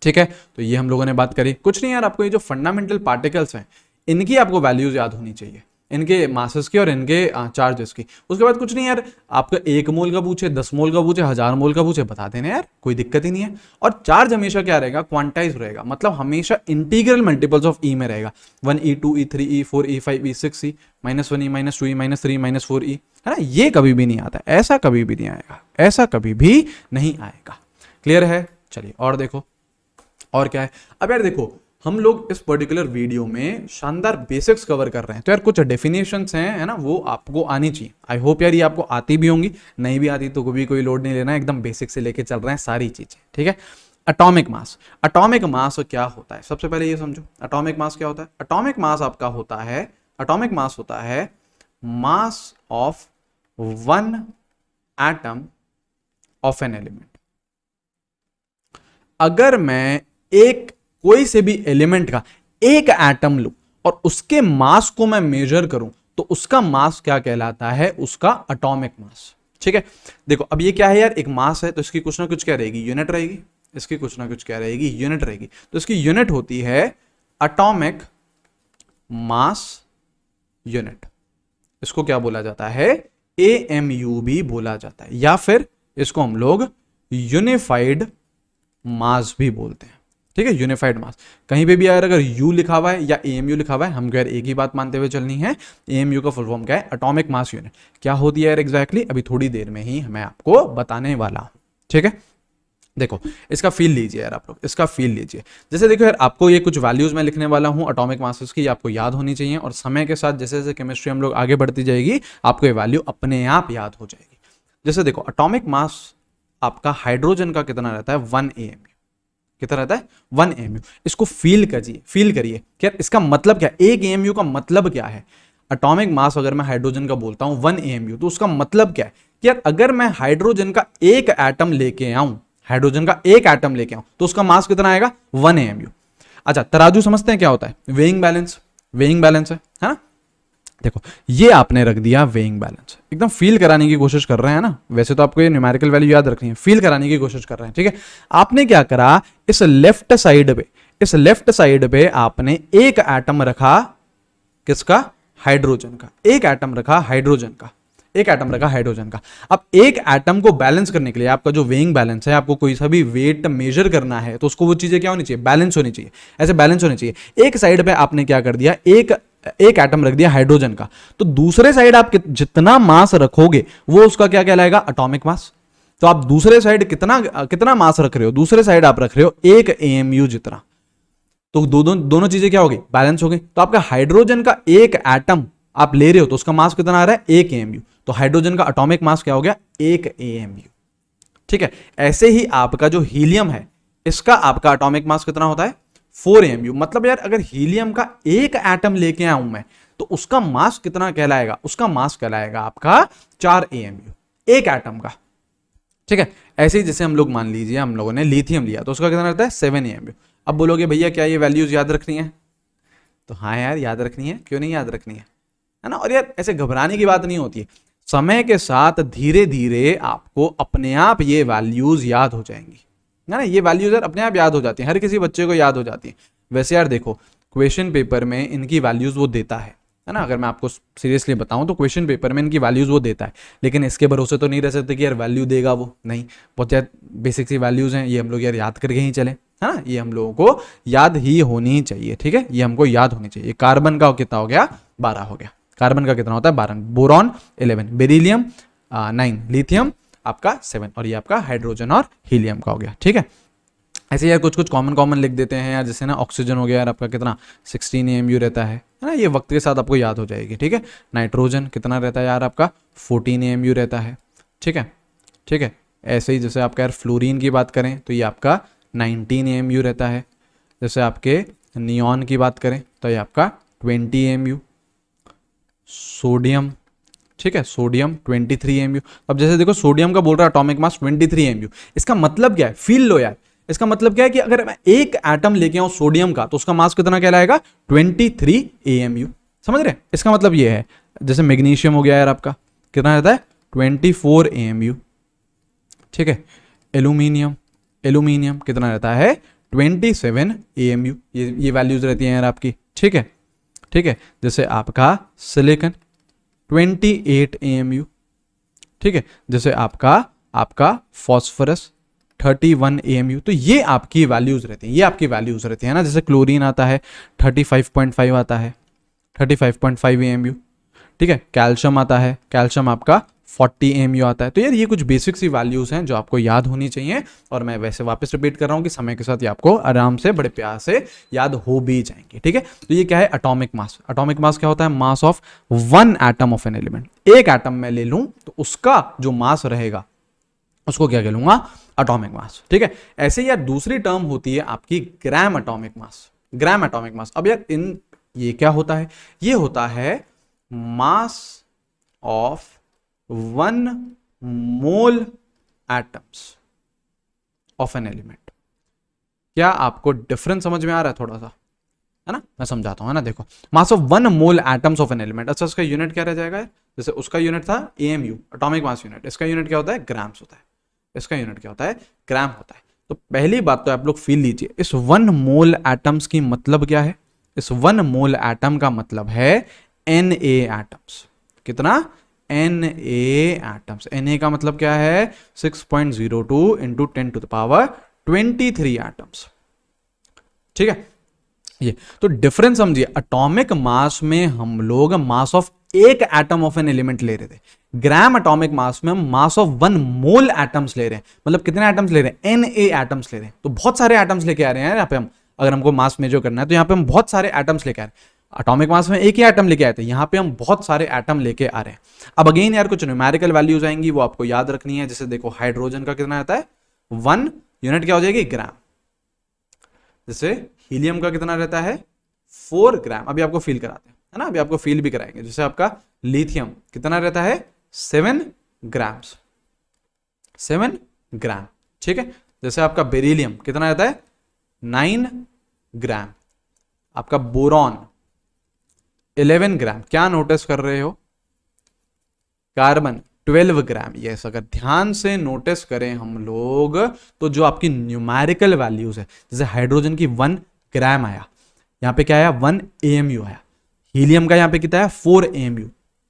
ठीक है। तो ये हम लोगों ने बात करी, कुछ नहीं यार, आपको ये जो फंडामेंटल पार्टिकल्स हैं इनकी आपको वैल्यूज याद होनी चाहिए, इनके मासेस की और इनके चार्जेस की। उसके बाद कुछ नहीं यार, आपका 1 मोल का पूछे, 10 मोल का पूछे, 1000 मोल का पूछे, बता देना यार, कोई दिक्कत ही नहीं है। और चार्ज हमेशा क्या रहेगा, क्वांटाइज रहेगा, मतलब हमेशा इंटीग्रल मल्टीपल्स ऑफ ई में रहेगा, 1E 2E 3E 4E 5E 6E -1E -2E -3E -4E, है ना। ये कभी भी नहीं आता, ऐसा कभी भी नहीं आएगा, ऐसा कभी भी नहीं आएगा। क्लियर है, चलिए और देखो, और क्या है। अब यार देखो, हम लोग इस पर्टिकुलर वीडियो में शानदार बेसिक्स कवर कर रहे हैं, तो यार कुछ डेफिनेशंस हैं, है ना, वो आपको आनी चाहिए। आई होप यार ये आपको आती भी होंगी, नहीं भी आती तो कोई लोड नहीं लेना है, एकदम बेसिक से लेके चल रहे हैं सारी चीजें, ठीक है। एटॉमिक मास, एटॉमिक मास क्या होता है, सबसे पहले ये समझो, एटॉमिक मास क्या होता है। एटॉमिक मास आपका होता है, एटॉमिक मास होता है मास of 1 atom of an element. अगर मैं एक कोई से भी एलिमेंट का एक एटम लूं और उसके मास को मैं मेजर करूं तो उसका मास क्या कहलाता है, उसका एटॉमिक मास, ठीक है। देखो अब ये क्या है यार, एक मास है तो इसकी कुछ ना कुछ क्या रहेगी, यूनिट रहेगी, इसकी कुछ ना कुछ क्या रहेगी, यूनिट रहेगी। तो इसकी यूनिट होती है एटॉमिक मास यूनिट, इसको क्या बोला जाता है, AMU भी बोला जाता है, या फिर इसको हम लोग यूनिफाइड मास भी बोलते हैं, ठीक है। यूनिफाइड मास, कहीं पे भी अगर U लिखा हुआ है या AMU लिखा हुआ है, हमको यार एक ही बात मानते हुए चलनी है, AMU का फुल फॉर्म क्या है, एटॉमिक मास यूनिट। क्या होती है यार एग्जैक्टली, अभी थोड़ी देर में ही मैं आपको बताने वाला हूं, ठीक है। देखो इसका फील लीजिए यार, आप लोग इसका फील लीजिए। जैसे देखो यार, आपको ये कुछ वैल्यूज मैं लिखने वाला हूँ एटॉमिक मासेस की, आपको याद होनी चाहिए, और समय के साथ जैसे जैसे केमिस्ट्री हम लोग आगे बढ़ती जाएगी आपको ये वैल्यू अपने आप याद हो जाएगी। जैसे देखो एटॉमिक मास आपका हाइड्रोजन का कितना रहता है, 1 AMU। कितना रहता है, 1 AMU। इसको फील करिए, फील करिए क्या इसका मतलब क्या, 1 AMU का मतलब क्या है। एटॉमिक मास अगर मैं हाइड्रोजन का बोलता हूं 1 AMU, तो उसका मतलब क्या है कि यार अगर मैं हाइड्रोजन का एक एटम लेके आऊं, हाइड्रोजन का एक एटम लेके आऊं तो उसका मास कितना आएगा, 1 AMU। अच्छा तराजू समझते हैं क्या होता है, वेइंग बैलेंस, वेइंग बैलेंस है ना। देखो ये आपने रख दिया वेइंग बैलेंस, एकदम फील कराने की कोशिश कर रहे हैं ना, वैसे तो आपको ये न्यूमेरिकल वैल्यू याद रखनी है, फील कराने की कोशिश कर रहे हैं, ठीक है। आपने क्या करा, इस लेफ्ट साइड पे, इस लेफ्ट साइड पे आपने एक एटम रखा, किसका, हाइड्रोजन का, एक एटम रखा हाइड्रोजन का, एक एटम रखा हाइड्रोजन का। अब एक एटम को बैलेंस करने के लिए आपका जो वेइंग बैलेंस है, आपको कोई सा भी वेट मेजर करना है तो उसको वो चीजें क्या होनी चाहिए, बैलेंस होनी चाहिए, ऐसे बैलेंस होनी चाहिए। एक साइड पे आपने क्या कर दिया, एक एटम रख दिया हाइड्रोजन का, तो दूसरे साइड आप जितना मास रखोगे वो उसका क्या कहलाएगा, एटॉमिक मास। तो आप दूसरे साइड कितना कितना मास रख रहे हो, दूसरे साइड आप रख रहे हो 1 AMU जितना, तो दोनों चीजें क्या हो गई, बैलेंस हो गई। तो आपका हाइड्रोजन का एक एटम आप ले रहे हो तो उसका मास कितना आ रहा है, 1 AMU, तो हाइड्रोजन का एटॉमिक मास क्या हो गया, 1 AMU, ठीक है। ऐसे ही आपका जो हीलियम है, इसका आपका एटॉमिक मास कितना होता है, 4 AMU। मतलब यार अगर हीलियम का एक एटम लेके आऊं मैं तो उसका मास कितना कहलाएगा, उसका मास कहलाएगा आपका 4 AMU, एक एटम का, ठीक है। ऐसे ही जैसे हम लोग मान लीजिए हम लोगों ने लिथियम लिया तो उसका कितना रहता है, 7 AMU। अब बोलोगे भैया क्या ये वैल्यूज याद रखनी है, तो हाँ यार याद रखनी है, क्यों नहीं याद रखनी है ना। और यार ऐसे घबराने की बात नहीं होती है, समय के साथ धीरे धीरे आपको अपने आप ये वैल्यूज याद हो जाएंगी, है ना। ये वैल्यूज यार अपने आप याद हो जाती हैं, हर किसी बच्चे को याद हो जाती है। वैसे यार देखो क्वेश्चन पेपर में इनकी वैल्यूज वो देता है ना, अगर मैं आपको सीरियसली बताऊं तो क्वेश्चन पेपर में इनकी वैल्यूज वो देता है, लेकिन इसके भरोसे तो नहीं रह सकते कि यार वैल्यू देगा वो, नहीं। बहुत यार बेसिक सी वैल्यूज हैं, ये हम लोग यार याद करके ही चले, है ना, ये हम लोगों को याद ही होनी चाहिए, ठीक है, ये हमको याद होनी चाहिए। कार्बन का कितना हो गया, 12 हो गया, कार्बन का कितना होता है 12, बोरॉन 11, बेरिलियम 9, लिथियम आपका 7, और ये आपका हाइड्रोजन और हीलियम का हो गया, ठीक है। ऐसे यार कुछ कुछ कॉमन लिख देते हैं यार, जैसे ना ऑक्सीजन हो गया यार आपका कितना 16 AMU रहता है ना, ये वक्त के साथ आपको याद हो जाएगी, ठीक है। नाइट्रोजन कितना रहता है यार आपका 14 AMU रहता है, ठीक है, ठीक है। ऐसे ही जैसे आपका यार फ्लोरीन की बात करें तो ये आपका 19 AMU रहता है। जैसे आपके नियॉन की बात करें तो ये आपका 20 AMU। सोडियम, ठीक है, सोडियम 23 AMU। अब जैसे देखो सोडियम का बोल रहा है एटॉमिक मास 23 AMU, इसका मतलब क्या है, फील लो यार, इसका मतलब क्या है कि अगर मैं एक एटम लेके आऊं सोडियम का तो उसका मास कितना कहलाएगा, 23 AMU। समझ रहे हैं, इसका मतलब ये है। जैसे मैग्नीशियम हो गया यार आपका कितना रहता है 24 AMU, ठीक है। एल्यूमिनियम, एल्यूमिनियम कितना रहता है 27 AMU, ये वैल्यूज रहती हैं यार आपकी, ठीक है, ठीक है। जैसे आपका सिलिकॉन 28 AMU, ठीक है। जैसे आपका फॉस्फोरस 31 AMU। तो ये आपकी वैल्यूज रहती हैं, ये आपकी वैल्यूज रहती है ना। जैसे क्लोरीन आता है 35.5 आता है, 35.5 AMU, ठीक है। कैल्शियम आता है, कैल्शियम आपका 40 AMU आता है। तो यार ये कुछ बेसिक सी वैल्यूज हैं जो आपको याद होनी चाहिए, और मैं वैसे वापस रिपीट कर रहा हूँ कि समय के साथ ये आपको आराम से बड़े प्यार से याद हो भी जाएंगे, ठीक है। तो ये क्या है, एटॉमिक मास। एटॉमिक मास क्या होता है, मास of 1 atom of an element. एक एटम में ले लूं तो उसका जो मास रहेगा उसको क्या कहूंगा, एटॉमिक मास, ठीक है। ऐसे यार दूसरी टर्म होती है आपकी gram atomic mass, gram atomic mass. अब यार ये क्या होता है, ये होता है मास of 1 mole atoms of an element. क्या आपको डिफरेंस समझ में आ रहा है थोड़ा सा, है ना, मैं समझाता हूं, है ना। देखो मास of 1 mole atoms of an element, अच्छा उसका यूनिट क्या रह जाएगा, जैसे उसका यूनिट था AMU, एटॉमिक मास यूनिट, इसका यूनिट क्या होता है, ग्राम्स होता है, इसका यूनिट क्या होता है, ग्राम होता है। तो पहली बात तो आप लोग फील लीजिए, इस 1 मोल एटम्स की मतलब क्या है, इस 1 मोल एटम का मतलब है Na एटम्स। कितना, Na एटम्स। Na का मतलब क्या है 6.02 into 10 to the power 23 atoms, ठीक है। ये तो डिफरेंस समझिए, एटॉमिक मास में हम लोग मास ऑफ एक एटम ऑफ एन एलिमेंट ले रहे थे, ग्राम एटॉमिक मास में हम मास ऑफ 1 मोल एटम्स ले रहे हैं, मतलब कितने एटम्स ले रहे हैं, Na एटम्स ले रहे हैं। तो बहुत सारे एटम्स लेके आ रहे हैं यहाँ पे हम, अगर हमको मास मेजर करना है तो यहाँ पे हम बहुत सारे एटम्स लेके आ रहे हैं। एटॉमिक मास में एक ही एटम लेके आए थे, यहाँ पे हम बहुत सारे एटम लेके आ रहे हैं। अब अगेन यार कुछ न्यूमेरिकल वैल्यूज आएंगी, वो आपको याद रखनी है। जैसे देखो हाइड्रोजन का कितना आता है 1 यूनिट, क्या हो जाएगी ग्राम। जैसे हीलियम का कितना रहता है 4 ग्राम, अभी आपको फील कराते हैं, है ना, अभी आपको फील भी कराएंगे। जैसे आपका लिथियम कितना रहता है 7 ग्राम्स, 7 ग्राम, ठीक है। जैसे आपका बेरिलियम कितना रहता है 9 ग्राम, आपका बोरॉन 11 ग्राम। क्या नोटिस कर रहे हो, कार्बन 12 ग्राम। यस, अगर ध्यान से नोटिस करें हम लोग तो जो आपकी न्यूमेरिकल वैल्यूज है, जैसे हाइड्रोजन की 1 ग्राम आया, यहाँ पे क्या आया 1 AMU आया। हीलियम का यहाँ पे कितना है 4 AMU,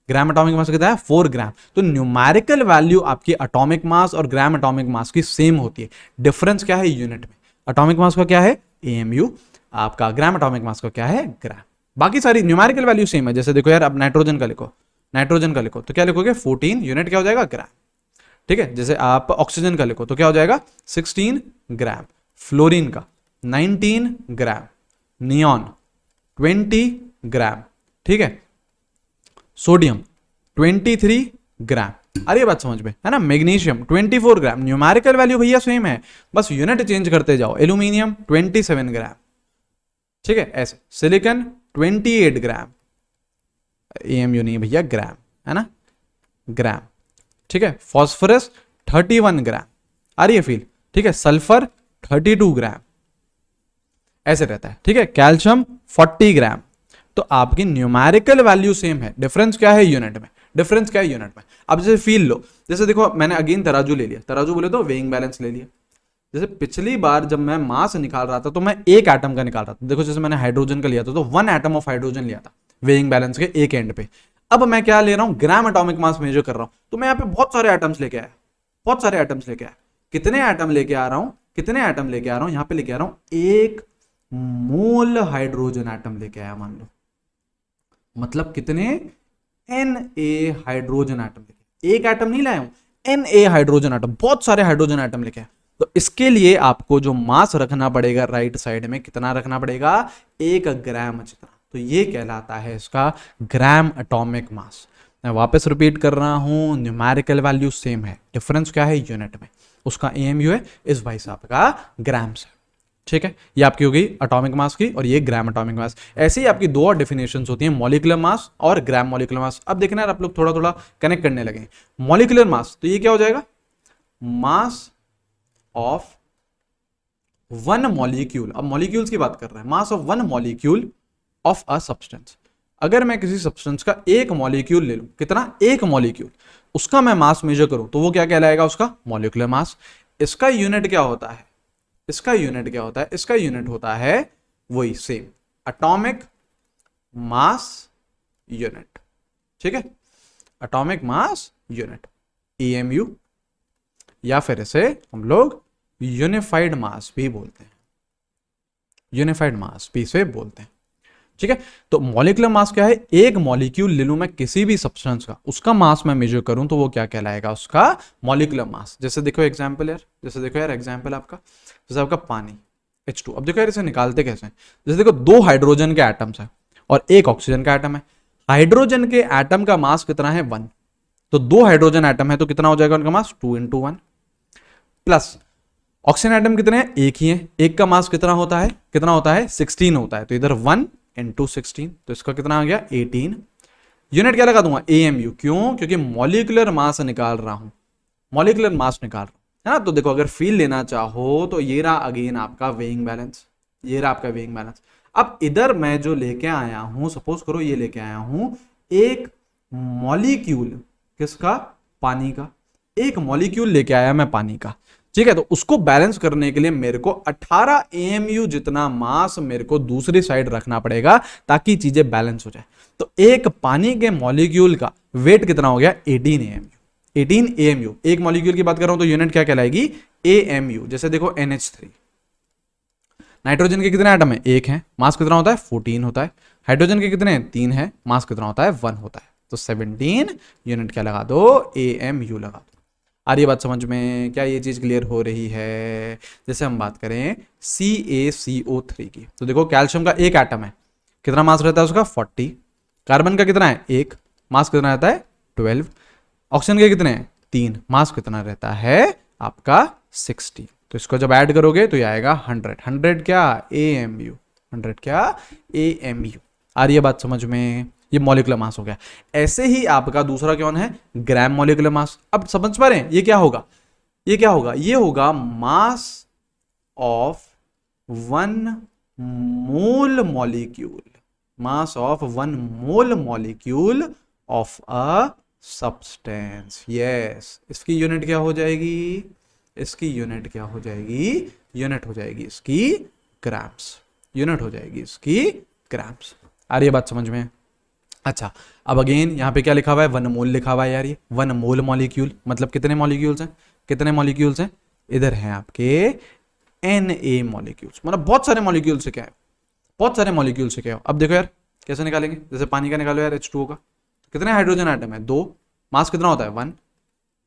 ग्राम एटॉमिक मास कितना है 4 ग्राम। तो न्यूमेरिकल वैल्यू आपकी एटॉमिक मास और ग्राम एटॉमिक मास की सेम होती है, डिफरेंस क्या है यूनिट में। एटॉमिक मास का क्या है AMU, आपका ग्राम एटॉमिक मास का क्या है ग्राम। बाकी सारी न्यूमेरिकल वैल्यू सेम है। जैसे देखो यार, अब नाइट्रोजन का लिखो, नाइट्रोजन का लिखो तो क्या लिखोगे 14 यूनिट, क्या हो जाएगा ग्राम, ठीक है। जैसे आप ऑक्सीजन का लिखो तो क्या हो जाएगा 16 ग्राम, फ्लोरीन का 19 ग्राम, नियॉन 20 ग्राम, ठीक है, सोडियम 23 ग्राम। अरे ये बात समझ में है ना। मैग्नीशियम 24 ग्राम, न्यूमेरिकल वैल्यू भैया सेम है, बस यूनिट चेंज करते जाओ। एल्यूमिनियम 27 ग्राम, ठीक है, ऐसे। सिलिकॉन 28 ग्राम, AMU नहीं भैया ग्राम, है ना, ग्राम, ठीक है। फॉस्फोरस 31 ग्राम, आ रही है फील, ठीक है। सल्फर 32 ग्राम, ऐसे रहता है, ठीक है। कैल्शियम 40 ग्राम। तो आपकी न्यूमेरिकल वैल्यू सेम है, डिफरेंस क्या है यूनिट में, डिफरेंस क्या है यूनिट में। अब जैसे फील लो, जैसे देखो मैंने अगेन तराजू ले लिया, तराजू बोले तो वेइंग बैलेंस ले लिया। जैसे पिछली बार जब मैं मास निकाल रहा था तो मैं एक एटम का निकाल रहा था, देखो जैसे मैंने हाइड्रोजन का लिया था तो 1 एटम ऑफ हाइड्रोजन लिया था वेइंग बैलेंस के एक एंड पे। अब मैं क्या ले रहा हूं, ग्राम एटॉमिक मास मेजर कर रहा हूं, तो मैं यहाँ पे बहुत सारे एटम्स लेके आया, बहुत सारे एटम्स लेके आया। कितने एटम लेके आ रहा हूं, कितने एटम लेके आ रहा हूं, यहाँ पे लेके आ रहा हूं 1 मोल हाइड्रोजन एटम लेके आया, मान लो। मतलब कितने Na हाइड्रोजन एटम लेके, एक एटम नहीं लाया हूं, Na हाइड्रोजन एटम, बहुत सारे हाइड्रोजन एटम लेके आया। तो इसके लिए आपको जो मास रखना पड़ेगा राइट साइड में, कितना रखना पड़ेगा 1 ग्राम जितना। तो ये कहलाता है इसका ग्राम एटॉमिक मास। मैं वापस रिपीट कर रहा हूं, न्यूमेरिकल वैल्यू सेम है, डिफरेंस क्या है यूनिट में। उसका AMU है, इस भाई साहब का ग्राम्स है, ठीक है। ये आपकी हो गई एटॉमिक मास की, और ये ग्राम एटॉमिक मास। ऐसे ही आपकी दो और डेफिनेशंस होती हैं, मॉलिक्यूलर मास और ग्राम मॉलिक्यूलर मास। अब देखना यार आप लोग थोड़ा थोड़ा कनेक्ट करने लगे। मॉलिक्यूलर मास तो ये क्या हो जाएगा, मास ऑफ 1 मॉलिक्यूल। अब मॉलिक्यूल्स की बात कर रहे हैं, मास of 1 molecule of a substance. अगर मैं किसी सब्सटेंस का एक मॉलिक्यूल ले लूं, कितना, एक मॉलिक्यूल, उसका मैं मास मेजर करूं तो वो क्या कहलाएगा, उसका मॉलिक्यूलर मास। इसका यूनिट क्या होता है, इसका यूनिट क्या होता है, इसका यूनिट होता है वही सेम, एटॉमिक मास यूनिट, ठीक है, एटॉमिक मास यूनिट AMU, या फिर इसे हम लोग यूनिफाइड मास भी बोलते हैं, यूनिफाइड मास भी इसे बोलते हैं, ठीक है। तो मॉलिक्यूलर मास क्या है, एक मॉलिक्यूल ले लूं मैं किसी भी सब्सटेंस का, उसका मास मैं मेजर करूं तो वो क्या कहलाएगा, उसका मॉलिक्यूलर मास। जैसे देखो एग्जांपल यार, जैसे देखो यार एग्जांपल आपका, जैसे आपका पानी H2। अब देखो यार इसे निकालते कैसे हैं। जैसे देखो 2 हाइड्रोजन के एटम्स हैं और 1 ऑक्सीजन का एटम है। हाइड्रोजन के एटम का मास कितना है 1, तो 2 हाइड्रोजन एटम है तो कितना हो जाएगा उनका मास 2 × 1, प्लस ऑक्सीजन एटम कितने हैं, एक ही है, एक का मास कितना होता है, कितना होता है 16 होता है, तो इधर 1 × 16, तो इसका कितना आ गया 18। यूनिट क्या लगा दूंगा AMU, क्यों, क्योंकि मॉलिक्यूलर मास निकाल रहा हूं, मॉलिक्यूलर मास निकाल रहा हूं, है ना। तो देखो अगर फील लेना चाहो तो ये रहा अगेन आपका वेइंग बैलेंस, ये रहा आपका वेइंग बैलेंस। अब इधर मैं जो लेके आया हूं, सपोज करो ये लेके आया हूं एक मॉलिक्यूल, किसका, पानी का, एक मॉलिक्यूल लेके आया मैं पानी का, ठीक है। तो उसको बैलेंस करने के लिए मेरे को 18 AMU जितना मास मेरे को दूसरी साइड रखना पड़ेगा ताकि चीजें बैलेंस हो जाए। तो एक पानी के मॉलिक्यूल का वेट कितना हो गया 18 AMU, 18 AMU। एक मॉलिक्यूल की बात कर रहा हूं तो यूनिट क्या कहलाएगी AMU। जैसे देखो NH3, नाइट्रोजन के कितने एटम है, एक है, मास कितना होता है 14 होता है। हाइड्रोजन के कितने हैं, 3 है, मास कितना होता है 1 होता है। तो 17 यूनिट क्या लगा दो, AMU लगा दो। आ रही है बात समझ में? क्या ये चीज क्लियर हो रही है? जैसे हम बात करें CaCO3 की, तो देखो कैल्शियम का एक एटम है, कितना मास रहता है उसका 40, कार्बन का कितना है 1, मास कितना रहता है 12, ऑक्सीजन के कितने हैं 3, मास कितना रहता है आपका 60। तो इसको जब ऐड करोगे तो ये आएगा 100, 100 क्या AMU, 100 क्या AMU। आ रही है बात समझ में? ये मॉलिक्यूलर मास हो गया। ऐसे ही आपका दूसरा कौन है, ग्राम मॉलिक्यूलर मास। अब समझ पा रहे हैं ये क्या होगा, ये क्या होगा, ये होगा मास of 1 mole molecule, mass of 1 mole molecule of a substance. Yes, इसकी यूनिट क्या हो जाएगी, इसकी यूनिट क्या हो जाएगी, यूनिट हो जाएगी इसकी ग्राम्स, यूनिट हो जाएगी इसकी ग्राम्स। आ रही है बात समझ में? अच्छा, अब अगेन यहाँ पे क्या लिखा हुआ है, 1 मोल लिखा हुआ है यार, ये 1 मोल मॉलिक्यूल मतलब कितने मॉलिक्यूल्स हैं, कितने मॉलिक्यूल्स हैं, इधर हैं आपके Na मॉलिक्यूल्स, मतलब बहुत सारे मॉलिक्यूल से क्या है, बहुत सारे मॉलिक्यूल से क्या हो। अब देखो यार कैसे निकालेंगे, जैसे पानी का निकालो यार H2O का, तो कितने हाइड्रोजन आइटम है 2, मास कितना होता है 1,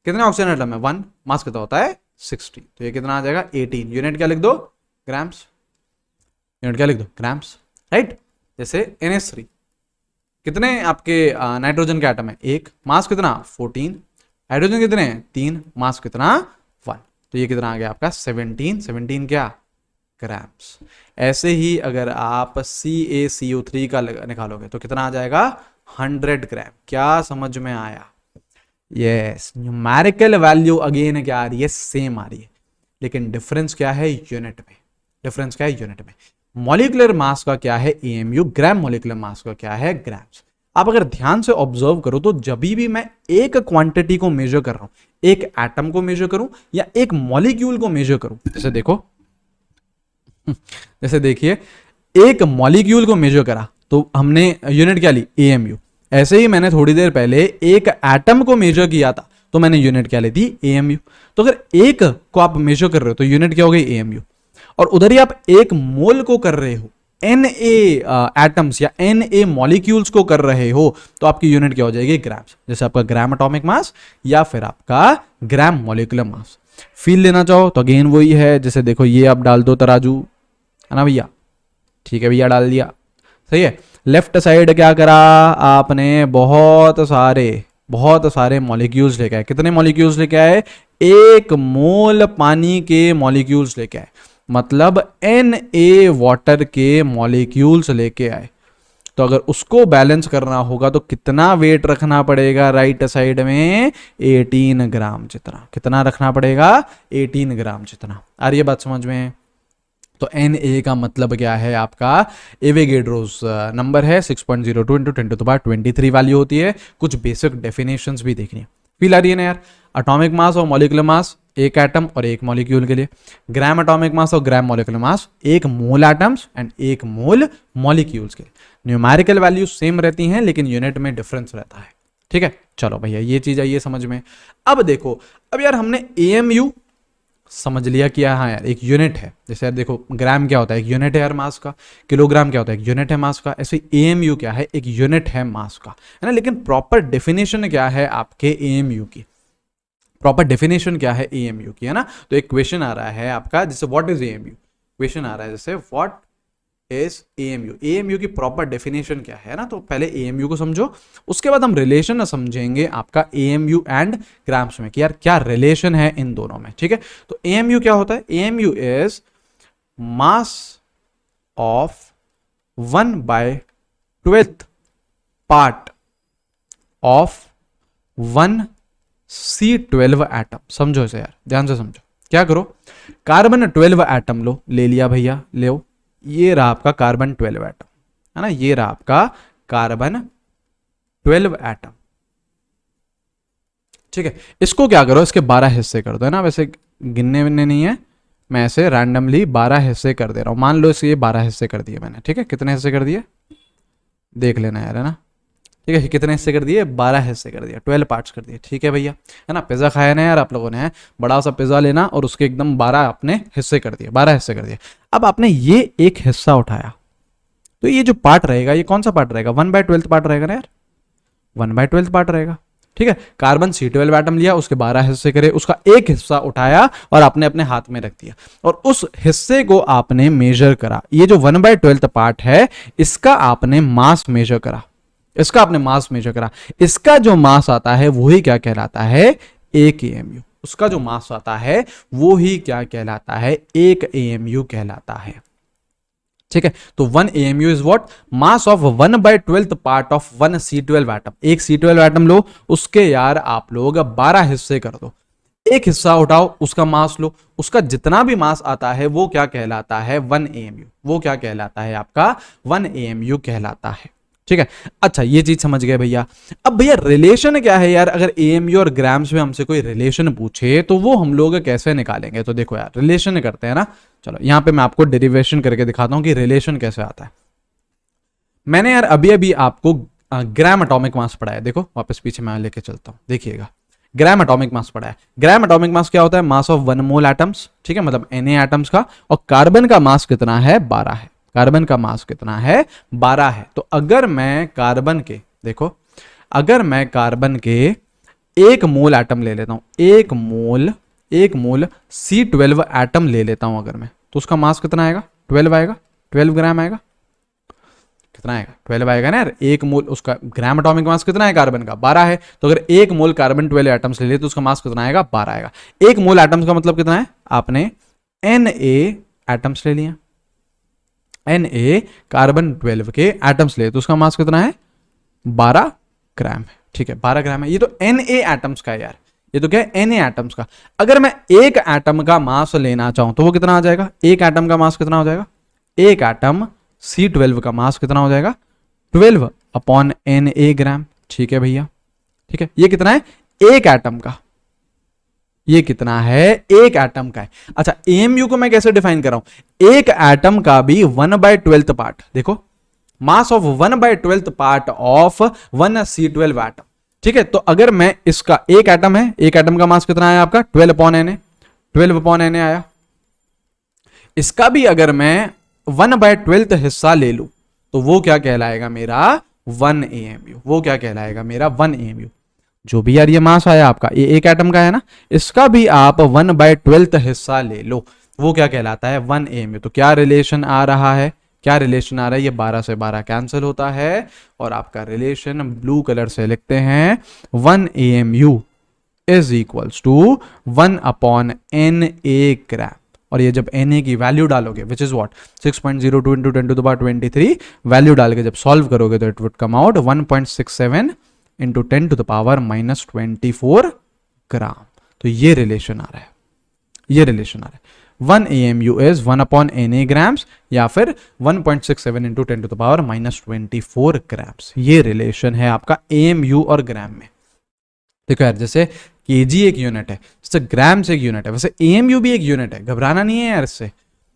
कितने ऑक्सीजन आइटम है 1, मास कितना होता है 60, तो ये कितना आ जाएगा 18, यूनिट क्या लिख दो ग्राम्स, यूनिट क्या लिख दो ग्राम्स, राइट। जैसे NH3 कितने आपके नाइट्रोजन के आइटम है 1, मास कितना 14, हाइड्रोजन कितने हैं 3, मास कितना 1, तो ये कितना आ गया आपका 17, 17 क्या ग्राम्स। ऐसे ही अगर आप CaCO3 का निकालोगे तो कितना आ जाएगा 100 ग्राम। क्या समझ में आया? यस, न्यूमेरिकल वैल्यू अगेन क्या आ रही है, सेम आ रही है, लेकिन डिफरेंस क्या है यूनिट में, डिफरेंस क्या है यूनिट में। मॉलिक्यूलर मास का क्या है AMU, ग्राम मॉलिक्यूलर मास का क्या है ग्राम्स। आप अगर ध्यान से ऑब्जर्व करो तो जब भी मैं एक क्वांटिटी को मेजर कर रहा हूं, एक एटम को मेजर करूं या एक मॉलिक्यूल को मेजर करूं, जैसे देखो जैसे देखिए एक मॉलिक्यूल को मेजर करा तो हमने यूनिट क्या ली AMU। ऐसे ही मैंने थोड़ी देर पहले एक एटम को मेजर किया था तो मैंने यूनिट क्या ली थी AMU। तो अगर एक को आप मेजर कर रहे हो तो यूनिट क्या हो गई AMU, और उधर ही आप एक मोल को कर रहे हो, Na एटम्स या Na मॉलिक्यूल्स को कर रहे हो तो आपकी यूनिट क्या हो जाएगी ग्राम्स, जैसे आपका ग्राम एटॉमिक मास या फिर आपका ग्राम मॉलिक्यूलर मास। फील लेना चाहो तो अगेन वही है, जैसे देखो ये आप डाल दो तराजू, है ना भैया, ठीक है भैया डाल दिया, सही है। लेफ्ट साइड क्या करा आपने, बहुत सारे मॉलिक्यूल्स लेके आए, कितने मॉलिक्यूल्स लेके आए, 1 मोल पानी के मॉलिक्यूल्स लेके आए, मतलब Na वाटर के मॉलिक्यूल्स लेके आए। तो अगर उसको बैलेंस करना होगा तो कितना वेट रखना पड़ेगा राइट साइड में, 18 ग्राम जितना, कितना रखना पड़ेगा 18 ग्राम जितना। आ रही है बात समझ में? तो Na का मतलब क्या है आपका, एवोगैड्रोस नंबर है 6.02 × 10⁻23 वैल्यू होती है। कुछ बेसिक डेफिनेशंस भी देखनी है, फील आ रही है ना यार। एटॉमिक मास और मॉलिक्यूलर मास एक एटम और एक मॉलिक्यूल के लिए, ग्राम एटॉमिक मास और gram molecular mass 1 mole atoms and 1 mole molecules के लिए। न्यूमेरिकल वैल्यू सेम रहती हैं लेकिन यूनिट में डिफरेंस रहता है, ठीक है। चलो भैया ये चीज आइए समझ में। अब देखो, अब यार हमने AMU समझ लिया कि हाँ यार एक यूनिट है, जैसे यार देखो ग्राम क्या होता है, एक यूनिट है यार मास का, किलोग्राम क्या होता है, एक यूनिट है मास का, ऐसे AMU क्या है, एक यूनिट है मास का, है ना। लेकिन प्रॉपर डेफिनेशन क्या है आपके AMU की, प्रॉपर डेफिनेशन क्या है AMU की, है ना। तो एक क्वेश्चन आ रहा है आपका, जैसे व्हाट इज AMU, क्वेश्चन आ रहा है जैसे व्हाट इज AMU, AMU की प्रॉपर डेफिनेशन क्या है ना। तो पहले AMU को समझो, उसके बाद हम रिलेशन समझेंगे आपका AMU एंड ग्राम्स में कि यार क्या रिलेशन है इन दोनों में, ठीक है। तो AMU क्या होता है, AMU is mass of 1/12 part of 1 C12 atom. समझो इसे यार, ध्यान से समझो। क्या करो, कार्बन 12 एटम लो, ले लिया भैया, ले, ये रहा आपका कार्बन 12 एटम, है ना, ये रहा आपका कार्बन 12 एटम, ठीक है। इसको क्या करो, इसके 12 हिस्से कर दो, है ना। वैसे गिनने विनने नहीं है, मैं ऐसे रैंडमली 12 हिस्से कर दे रहा हूं। मान लो इसके 12 हिस्से कर दिए मैंने, ठीक है। कितने हिस्से कर दिए देख लेना यार, है ना, ठीक है। कितने हिस्से कर दिए, 12 हिस्से कर दिया, 12 पार्ट्स कर दिए, ठीक है भैया, है ना। पिज्जा खाया ना यार आप लोगों ने, बड़ा सा पिज्जा लेना और उसके एकदम 12 अपने हिस्से कर दिए, 12 हिस्से कर दिए। अब आपने ये एक हिस्सा उठाया तो ये जो पार्ट रहेगा ये कौन सा पार्ट रहेगा, 1/12 पार्ट रहेगा ना यार, 1/12 पार्ट रहेगा। ठीक है, कार्बन C12 एटम लिया, उसके 12 हिस्से करे, उसका एक हिस्सा उठाया और आपने अपने हाथ में रख दिया और उस हिस्से को आपने मेजर करा। ये जो 1/12 पार्ट है इसका आपने मास मेजर करा, इसका आपने मास मेजर करा। इसका जो मास आता है वही क्या कहलाता है, 1 AMU। उसका जो मास आता है वो ही क्या कहलाता है, 1 AMU कहलाता है। ठीक है, तो 1 AMU is what, mass of 1/12 part of 1 C12 atom. एक C12 एटम लो, उसके यार आप लोग 12 हिस्से कर दो, एक हिस्सा उठाओ, उसका मास लो, उसका जितना भी मास आता है वो क्या कहलाता है, 1 AMU। वो क्या कहलाता है आपका, 1 AMU कहलाता है। ठीक है, अच्छा ये चीज समझ गए भैया। अब भैया रिलेशन क्या है यार, अगर AMU और ग्राम्स में हमसे कोई रिलेशन पूछे तो वो हम लोग कैसे निकालेंगे। तो देखो यार रिलेशन करते हैं ना, चलो यहां पे मैं आपको डेरिवेशन करके दिखाता हूं कि रिलेशन कैसे आता है। मैंने यार अभी अभी आपको ग्राम एटॉमिक मास पढ़ाया, देखो वापस पीछे मैं लेके चलता हूं, देखिएगा ग्राम एटॉमिक मास पढ़ा है। ग्राम एटॉमिक मास क्या होता है, मास ऑफ 1 मोल एटम्स। ठीक है, मतलब Na एटम्स का, और कार्बन का मास कितना है, 12 है। कार्बन का मास कितना है, 12 है। तो अगर मैं कार्बन के, देखो अगर मैं कार्बन के 1 मोल एटम ले लेता हूं, 1 मोल C12 एटम ले लेता हूं अगर मैं, तो उसका मास कितना आएगा, 12 आएगा, 12 ग्राम आएगा। कितना आएगा, 12 आएगा ना यार। 1 मोल, उसका ग्राम एटॉमिक मास कितना है कार्बन का, 12 है। तो अगर 1 मोल कार्बन 12 एटम्स ले लिए तो उसका मास कितना आएगा, 12 आएगा। 1 मोल एटम्स का मतलब कितना है, आपने Na एटम्स ले लिया, Na कार्बन 12 के एटम्स ले तो उसका मास कितना है, 12 ग्राम है। ठीक है, 12 ग्राम है। ये तो Na एटम्स का है यार, ये तो क्या है, Na एटम्स का। अगर मैं एक एटम का मास लेना चाहूं तो वो कितना आ जाएगा, एक एटम का मास कितना हो जाएगा, एक एटम C12 का मास कितना हो जाएगा, 12/Na ग्राम। ठीक है भैया, ठीक है, ये कितना है, एक एटम का, ये कितना है, एक एटम का है। अच्छा AMU को मैं कैसे डिफाइन कर रहा हूं, एक एटम का भी 1/12 पार्ट, देखो mass of 1/12 part of 1 C12 atom. ठीक है, तो अगर मैं इसका एक एटम है, एक एटम का मास कितना है आपका, 12/Na, 12/Na आया। इसका भी अगर मैं 1/12 हिस्सा ले लूं तो वो क्या कहलाएगा मेरा, 1 AMU। वो क्या कहलाएगा मेरा, 1 AMU। जो भी यार ये मास आया आपका, ये एक एटम का है ना, इसका भी आप 1/12 हिस्सा ले लो, वो क्या कहलाता है, 1 AMU। तो क्या रिलेशन आ रहा है, क्या रिलेशन आ रहा है, ये 12 से 12 कैंसिल होता है और आपका रिलेशन ब्लू कलर से लिखते हैं, 1 AMU is equals to 1/Na gram. और ये जब Na की वैल्यू डालोगे which is what 6.02 into 10⁻23 value डाल के जब सॉल्व करोगे तो it would come out 1.67 into 10⁻24 gram. तो ये रिलेशन आ रहा है, ये रिलेशन आ रहा है। 1 AMU इज 1/Na ग्राम्स या फिर 1.67 इंटू 10⁻24 ग्राम्स। ये रिलेशन है आपका AMU और ग्राम में। देखो यार जैसे केजी एक यूनिट है, जैसे ग्राम्स एक यूनिट है, वैसे AMU भी एक यूनिट है, घबराना नहीं है यार इससे।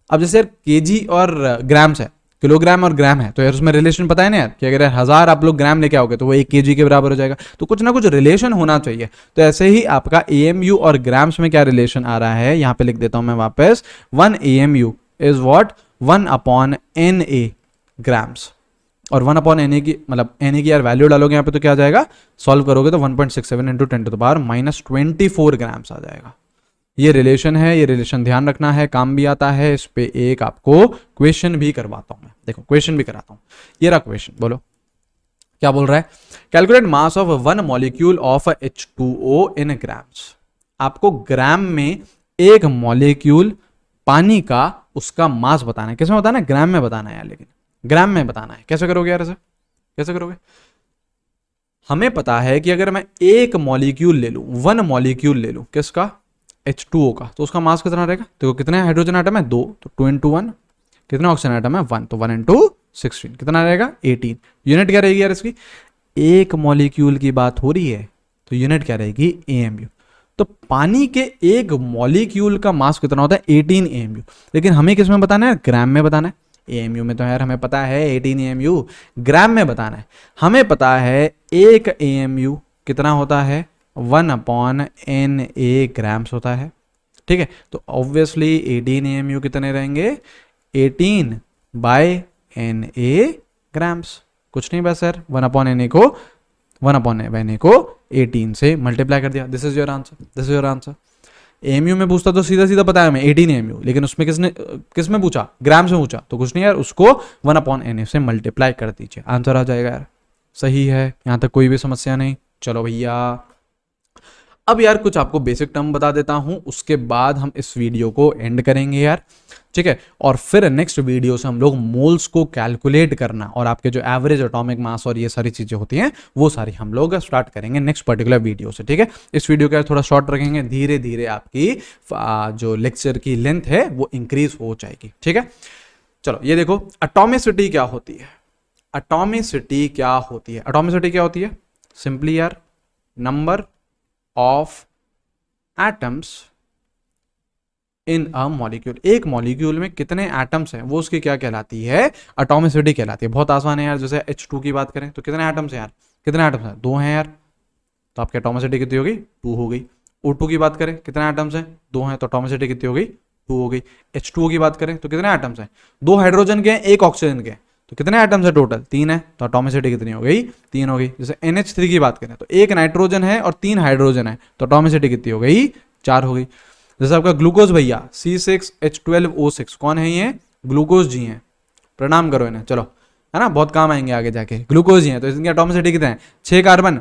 अब जैसे यार केजी और ग्राम्स है, किलोग्राम और ग्राम है, तो यार उसमें रिलेशन पता है ना यार कि अगर 1000 आप लोग ग्राम लेके आओगे तो वो 1 केजी के बराबर हो जाएगा। तो कुछ ना कुछ रिलेशन होना चाहिए। तो ऐसे ही आपका AMU और ग्राम्स में क्या रिलेशन आ रहा है, यहां पे लिख देता हूं मैं वापस, 1 AMU is what 1/Na grams. और 1/Na की मतलब Na की यार वैल्यू डालोगे यहाँ पे तो क्या आ जाएगा, सॉल्व करोगे तो 1.67 इंटू 10⁻24 ग्राम्स आ जाएगा। ये रिलेशन है, ये रिलेशन ध्यान रखना है, काम भी आता है। इस पे एक आपको क्वेश्चन भी करवाता हूं मैं, देखो क्वेश्चन भी कराता हूं। ये रहा क्वेश्चन, बोलो क्या बोल रहा है, calculate mass of 1 molecule of H2O in grams. आपको ग्राम में एक मॉलिक्यूल पानी का उसका मास बताना है। किस में बताना है, ग्राम में बताना है यार, लेकिन ग्राम में बताना है। कैसे करोगे यार, ऐसे कैसे करोगे, हमें पता है कि अगर मैं एक मॉलिक्यूल ले लूं, 1 मॉलिक्यूल ले लूं किसका, H2O का, तो उसका मास कितना रहेगा। देखो कितने हाइड्रोजन आटम है, 2, तो 2 इंटू 1, कितने ऑक्सीजन आटम है 1, तो 1 इंटू 16 कितना रहेगा 18। यूनिट क्या रहेगी यार इसकी, एक मॉलिक्यूल की बात हो रही है तो यूनिट क्या रहेगी AMU। तो पानी के एक मॉलिक्यूल का मास कितना होता है 18 AMU, लेकिन हमें किस में बताना है, ग्राम में बताना है। AMU में तो यार हमें पता है 18 AMU, ग्राम में बताना है। हमें पता है एक AMU कितना होता है 1/Na ग्राम्स होता है। ठीक है, तो ऑब्वियसली 18 AMU कितने रहेंगे, 18/Na ग्राम्स। कुछ नहीं बस सर 1/Na को 1/n को 18 से मल्टीप्लाई कर दिया। This is your answer, this is your answer. MU में पूछता तो सीधा सीधा पता है हमें 18 एमयू, लेकिन उसमें किस में पूछा, ग्राम से पूछा, तो कुछ नहीं यार, उसको 1/n से मल्टीप्लाई कर दीजिए, आंसर आ जाएगा यार। सही है, यहां तक कोई भी समस्या नहीं। चलो भैया, अब यार कुछ आपको बेसिक टर्म बता देता हूं, उसके बाद हम इस वीडियो को एंड करेंगे यार, ठीक है। और फिर नेक्स्ट वीडियो से हम लोग मोल्स को कैलकुलेट करना और आपके जो एवरेज एटॉमिक मास और ये सारी चीजें होती हैं वो सारी हम लोग स्टार्ट करेंगे नेक्स्ट पर्टिकुलर वीडियो से, ठीक है। इस वीडियो का थोड़ा शॉर्ट रखेंगे, धीरे धीरे आपकी जो लेक्चर की लेंथ है वो इंक्रीज हो जाएगी, ठीक है। चलो ये देखो, एटॉमिसिटी क्या होती है, एटॉमिसिटी क्या होती है, एटॉमिसिटी क्या होती है, सिंपली यार number of atoms in a molecule. एक मॉलिक्यूल में कितने एटम्स हैं वो उसकी क्या कहलाती है, एटॉमिसिटी कहलाती है। बहुत आसान है यार, जैसे H2 की बात करें तो कितने एटम्स हैं यार, कितने एटम्स हैं, 2 हैं यार, तो आपकी एटॉमिसिटी कितनी होगी, 2 हो गई। O2 की बात करें कितने एटम्स हैं, 2 हैं, तो एटॉमिसिटी कितनी हो गई, 2 हो गई। H2O की बात करें तो कितने एटम्स हैं, 2 हाइड्रोजन के हैं, 1 ऑक्सीजन के हैं, तो कितने एटम्स है टोटल, 3 है, तो एटॉमिसिटी कितनी हो गई, 3 हो गई। जैसे NH3 की बात करें तो 1 नाइट्रोजन है और 3 हाइड्रोजन है, तो एटॉमिसिटी कितनी हो गई, 4 हो गई। जैसे आपका ग्लूकोज भैया C6H12O6, कौन है ये, ग्लूकोज जी हैं, प्रणाम करो इन्हें, चलो, है ना, बहुत काम आएंगे आगे जाके, ग्लूकोज जी हैं, तो इनकी एटॉमिसिटी कितने हैं, 6 कार्बन,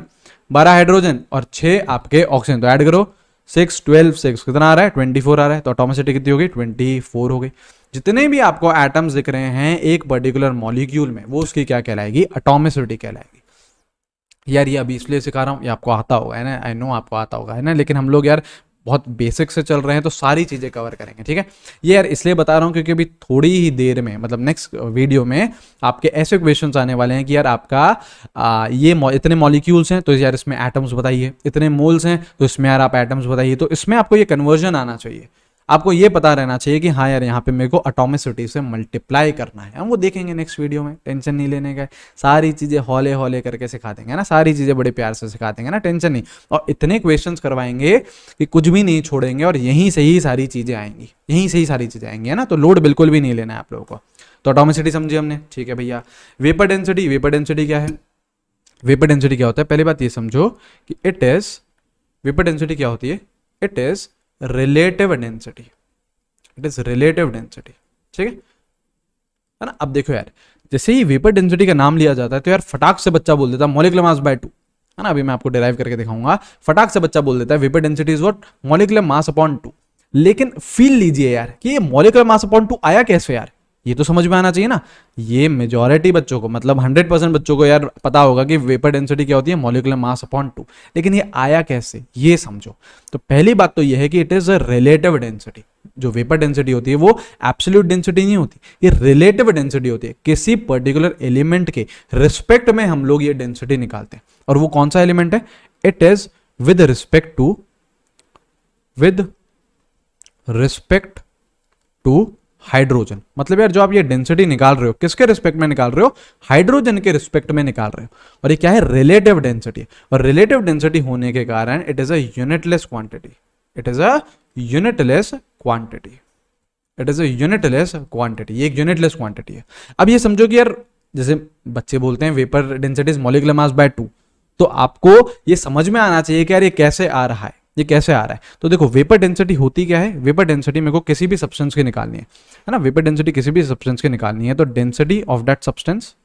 12 हाइड्रोजन और 6 आपके ऑक्सीजन, तो ऐड करो 6 12 6 कितना आ रहा है, 24 आ रहा है, तो एटॉमिसिटी कितनी हो गई, 24 हो गई। जितने भी आपको एटम्स दिख रहे हैं एक पर्टिकुलर मॉलिक्यूल में, वो उसकी क्या कहलाएगी, एटॉमिसिटी कहलाएगी। यार ये अभी इसलिए सिखा रहा हूँ, ये आपको आता होगा है ना, आई नो आपको आता होगा है ना, लेकिन हम लोग यार बहुत बेसिक से चल रहे हैं तो सारी चीजें कवर करेंगे, ठीक है। ये यार इसलिए बता रहा हूं क्योंकि अभी थोड़ी ही देर में, मतलब नेक्स्ट वीडियो में आपके ऐसे क्वेश्चंस आने वाले हैं कि यार आपका ये इतने मॉलिक्यूल्स हैं तो यार इसमें एटम्स बताइए, इतने मोल्स हैं तो इसमें यार आप एटम्स बताइए, तो इसमें आपको ये कन्वर्जन आना चाहिए, आपको ये पता रहना चाहिए कि हाँ यार यहाँ पे मेरे को एटॉमिसिटी से मल्टीप्लाई करना है। हम वो देखेंगे नेक्स्ट वीडियो में, टेंशन नहीं लेने का, सारी चीजें हौले हौले करके सिखा देंगे ना, सारी चीजें बड़े प्यार से सिखा देंगे ना, टेंशन नहीं। और इतने क्वेश्चंस करवाएंगे कि कुछ भी नहीं छोड़ेंगे और यहीं से ही सारी चीजें आएंगी, यहीं से ही सारी चीजें आएंगी, है ना, तो लोड बिल्कुल भी नहीं लेना है आप लोगों को। तो एटॉमिसिटी समझिए हमने, ठीक है भैया। वेपर डेंसिटी, वेपर डेंसिटी क्या है, वेपर डेंसिटी क्या होता है, पहली बात ये समझो कि इट इज, वेपर डेंसिटी क्या होती है, it is relative density, it is relative density, ठीक है ना। अब देखो यार, जैसे ही वेपर डेंसिटी का नाम लिया जाता है तो यार फटाक से बच्चा बोल देता है मॉलिक्यूलर मास बाय 2, है ना, अभी मैं आपको डिराइव करके दिखाऊंगा, फटाक से बच्चा बोल देता है vapour density is what, molecular mass upon 2। लेकिन फील लीजिए यार कि ये मॉलिक्यूलर मास अपॉन 2 आया कैसे यार, ये तो समझ में आना चाहिए ना। ये मेजॉरिटी बच्चों को, मतलब 100% बच्चों को यार पता होगा कि वेपर डेंसिटी क्या होती है, मॉलिक्यूलर मास अपॉन 2, लेकिन ये आया कैसे ये समझो। तो पहली बात तो ये है कि it is a relative density. जो वेपर डेंसिटी होती है वो एब्सोल्यूट डेंसिटी नहीं होती, ये रिलेटिव डेंसिटी होती है। किसी पर्टिकुलर एलिमेंट के रिस्पेक्ट में हम लोग ये डेंसिटी निकालते हैं, और वो कौन सा एलिमेंट है, it is with respect to hydrogen. मतलब यार जो आप ये डेंसिटी निकाल रहे हो किसके रिस्पेक्ट में निकाल रहे हो, हाइड्रोजन के रिस्पेक्ट में निकाल रहे हो, और ये क्या है, रिलेटिव डेंसिटी। और रिलेटिव डेंसिटी होने के कारण it is a unitless quantity, it is a unitless quantity, it is a unitless quantity, ये एक यूनिटलेस क्वांटिटी है। अब ये समझो कि यार जैसे बच्चे बोलते हैं vapour density is molecular mass by 2, तो आपको ये समझ में आना चाहिए कि यार ये कैसे आ रहा है, ये कैसे आ रहा है। तो देखो वेपर डेंसिटी होती क्या है, वेपर डेंसिटी मेरे को किसी भी सब्सटेंस की निकालनी है ना, वेपर डेंसिटी किसी भी सब्सटेंस की निकालनी है, तो density of that substance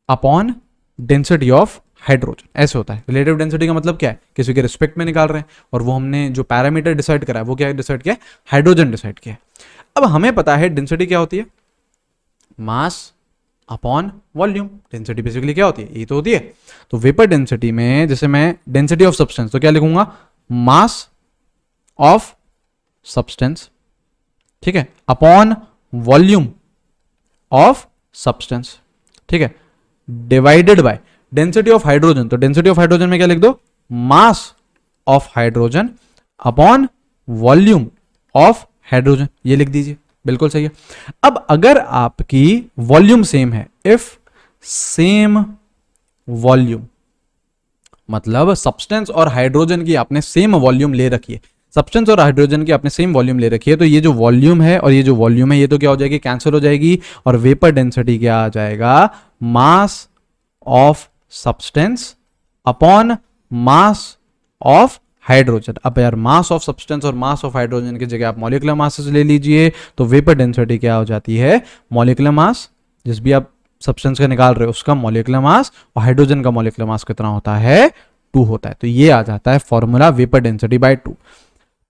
upon density of hydrogen, ऐसे होता है। रिलेटिव डेंसिटी का मतलब क्या है, किसी के रिस्पेक्ट में निकाल रहे हैं, और वो हमने जो पैरामीटर डिसाइड करा है वो क्या डिसाइड किया है, हाइड्रोजन डिसाइड किया है। अब हमें पता है डेंसिटी क्या होती है, mass upon volume. Density basically क्या होती है, ये तो होती है। तो वेपर डेंसिटी में जैसे मैं डेंसिटी ऑफ सब्सटेंस तो क्या लिखूंगा, मास ऑफ सब्सटेंस, ठीक है, अपॉन वॉल्यूम ऑफ सब्सटेंस, ठीक है, divided by density of hydrogen. तो डेंसिटी ऑफ हाइड्रोजन में क्या लिख दो, मास of hydrogen upon volume of hydrogen, ये लिख दीजिए, बिल्कुल सही है। अब अगर आपकी वॉल्यूम सेम है, इफ सेम वॉल्यूम, मतलब सब्सटेंस और हाइड्रोजन की आपने सेम वॉल्यूम ले रखी है, सब्सटेंस और हाइड्रोजन की आपने सेम वॉल्यूम ले रखी है, तो ये जो वॉल्यूम है और ये जो वॉल्यूम है ये तो क्या हो जाएगी, कैंसिल हो जाएगी, और वेपर डेंसिटी क्या आ जाएगा, mass of substance upon mass of hydrogen. अब यार मास ऑफ सब्सटेंस और मास ऑफ हाइड्रोजन की जगह आप मॉलिक्यूलर मासेस ले लीजिए, तो वेपर डेंसिटी क्या हो जाती है, मॉलिक्यूलर मास, जिस भी आप सब्सटेंस का निकाल रहे हो उसका मॉलिक्यूलर मास, और हाइड्रोजन का मॉलिक्यूलर मास कितना होता है, 2 होता है। तो ये आ जाता है फॉर्मूला वेपर डेंसिटी बाय 2।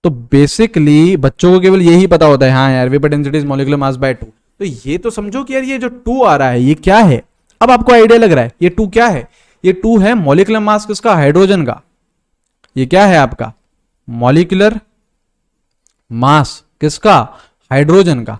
तो बेसिकली बच्चों को केवल यही पता होता है, हाँ यार vapour density is molecular mass by 2। तो ये तो समझो कि यार ये जो 2 आ रहा है ये क्या है। अब आपको आइडिया लग रहा है ये 2 क्या है, ये 2 है मॉलिक्यूलर मास किसका, हाइड्रोजन का। ये क्या है आपका, मॉलिक्यूलर मास किसका, हाइड्रोजन का।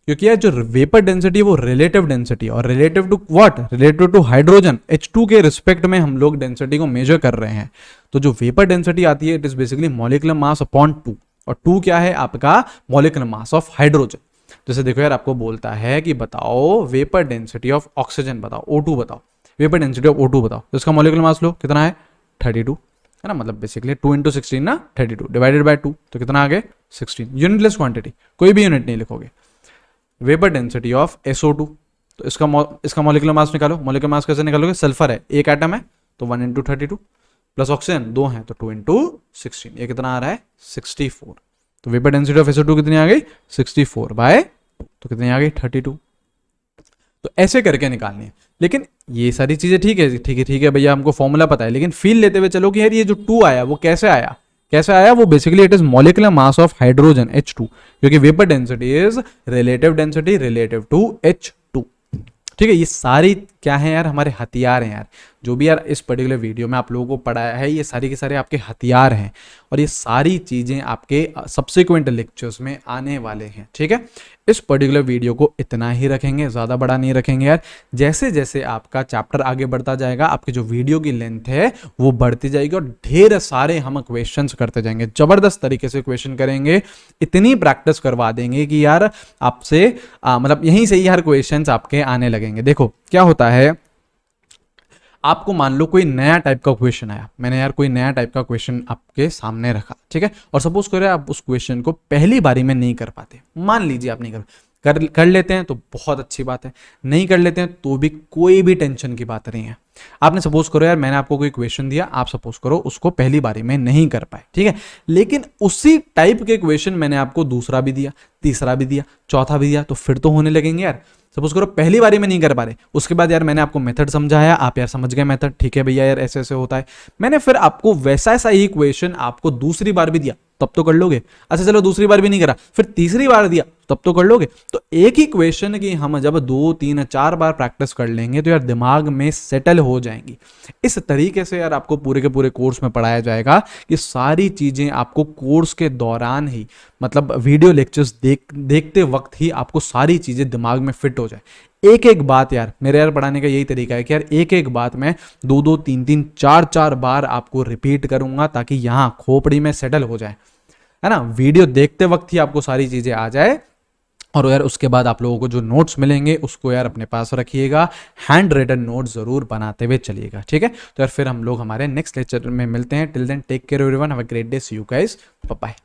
क्योंकि यार जो वेपर डेंसिटी है वो रिलेटिव डेंसिटी, और relative to what, relative to hydrogen, H2 के रिस्पेक्ट में हम लोग डेंसिटी को मेजर कर रहे हैं। तो जो वेपर डेंसिटी आती है it is basically molecular mass upon 2, और 2 क्या है आपका, मॉलिक्यूलर मास ऑफ हाइड्रोजन। जैसे देखो यार आपको बोलता है कि बताओ वेपर डेंसिटी ऑफ ऑक्सीजन बताओ, O2 बताओ, वेपर डेंसिटी ऑफ O2 बताओ, तो इसका मॉलिक्यूलर मास लो कितना है, 32 है ना, मतलब बेसिकली 2 × 16 ना, 32 डिवाइडेड बाय 2, तो कितना आ गया 16। यूनिटलेस क्वांटिटी, कोई भी यूनिट नहीं लिखोगे। वेपर डेंसिटी ऑफ SO2, तो इसका मॉलिक्यूलर मास निकालो। मॉलिक्यूलर मास कैसे निकालोगे, सल्फर है, एक एटम है तो 1 × 32 प्लस ऑक्सीजन 2 है तो 2 × 16, ये कितना आ रहा है 64। तो वेपर डेंसिटी ऑफ SO2 कितनी आ गई, 64 बाय 2, तो कितनी आ गई 32। तो ऐसे करके निकालनी है। लेकिन ये सारी चीजें ठीक है भैया, हमको फॉर्मूला पता है, लेकिन फील लेते हुए चलो कि यार ये जो 2 आया वो कैसे आया, वो basically it is molecular mass of hydrogen H2, क्योंकि vapour density is relative density relative to H2। ठीक है, ये सारी क्या है यार, हमारे हथियार हैं यार। जो भी यार इस पर्टिकुलर वीडियो में आप लोगों को पढ़ाया है ये सारी के सारे आपके हथियार हैं, और ये सारी चीजें आपके सब्सिक्वेंट लेक्चर्स में आने वाले हैं। ठीक है, इस पर्टिकुलर वीडियो को इतना ही रखेंगे, ज़्यादा बड़ा नहीं रखेंगे यार। जैसे जैसे आपका चैप्टर आगे बढ़ता जाएगा आपकी जो वीडियो की लेंथ है वो बढ़ती जाएगी, और ढेर सारे हम क्वेश्चंस करते जाएंगे, ज़बरदस्त तरीके से क्वेश्चन करेंगे, इतनी प्रैक्टिस करवा देंगे कि यार आपसे मतलब यहीं से ही हर क्वेश्चंस आपके आने लगेंगे। देखो क्या होता है, आपको मान लो कोई नया टाइप का क्वेश्चन आया, मैंने यार कोई नया टाइप का क्वेश्चन आपके सामने रखा, ठीक है, और सपोज करो आप उस क्वेश्चन को पहली बारी में नहीं कर पाते, मान लीजिए आप नहीं कर लेते हैं तो बहुत अच्छी बात है, नहीं कर लेते हैं तो भी कोई भी टेंशन की बात नहीं है। आपने सपोज करो यार मैंने आपको कोई क्वेश्चन दिया, आप सपोज करो उसको पहली बारी में नहीं कर पाए, ठीक है, लेकिन उसी टाइप के क्वेश्चन मैंने आपको दूसरा भी दिया, तीसरा भी दिया, चौथा भी दिया, तो फिर तो होने लगेंगे यार। सपोज करो पहली बारी में नहीं कर पा रहे, उसके बाद यार मैंने आपको मेथड समझाया, आप यार समझ गए मेथड, ठीक है भैया यार ऐसे ऐसे होता है, मैंने फिर आपको वैसा सा ही क्वेश्चन आपको दूसरी बार भी दिया, तब तो कर लोगे। अच्छा चलो दूसरी बार भी नहीं करा, फिर तीसरी बार दिया, तब तो कर लोगे। तो एक ही क्वेश्चन की हम जब 2, 3, 4 बार प्रैक्टिस कर लेंगे तो यार दिमाग में सेटल हो जाएंगी। इस तरीके से यार आपको पूरे के पूरे कोर्स में पढ़ाया जाएगा कि सारी चीजें आपको कोर्स के दौरान ही, मतलब वीडियो लेक्चर्स देखते वक्त ही आपको सारी चीजें दिमाग में फिट हो जाए। एक एक बात यार मेरे यार पढ़ाने का यही तरीका है कि यार एक एक बात मैं 2, 2, 3, 3, 4 बार आपको रिपीट करूंगा ताकि यहां खोपड़ी में सेटल हो जाए, है ना, वीडियो देखते वक्त ही आपको सारी चीजें आ जाए। और यार उसके बाद आप लोगों को जो नोट्स मिलेंगे उसको यार अपने पास रखिएगा, हैंड रिटन नोट्स जरूर बनाते हुए चलिएगा, ठीक है। तो यार फिर हम लोग हमारे नेक्स्ट लेक्चर में मिलते हैं। Till then take care everyone, have a great day, see you guys, bye bye.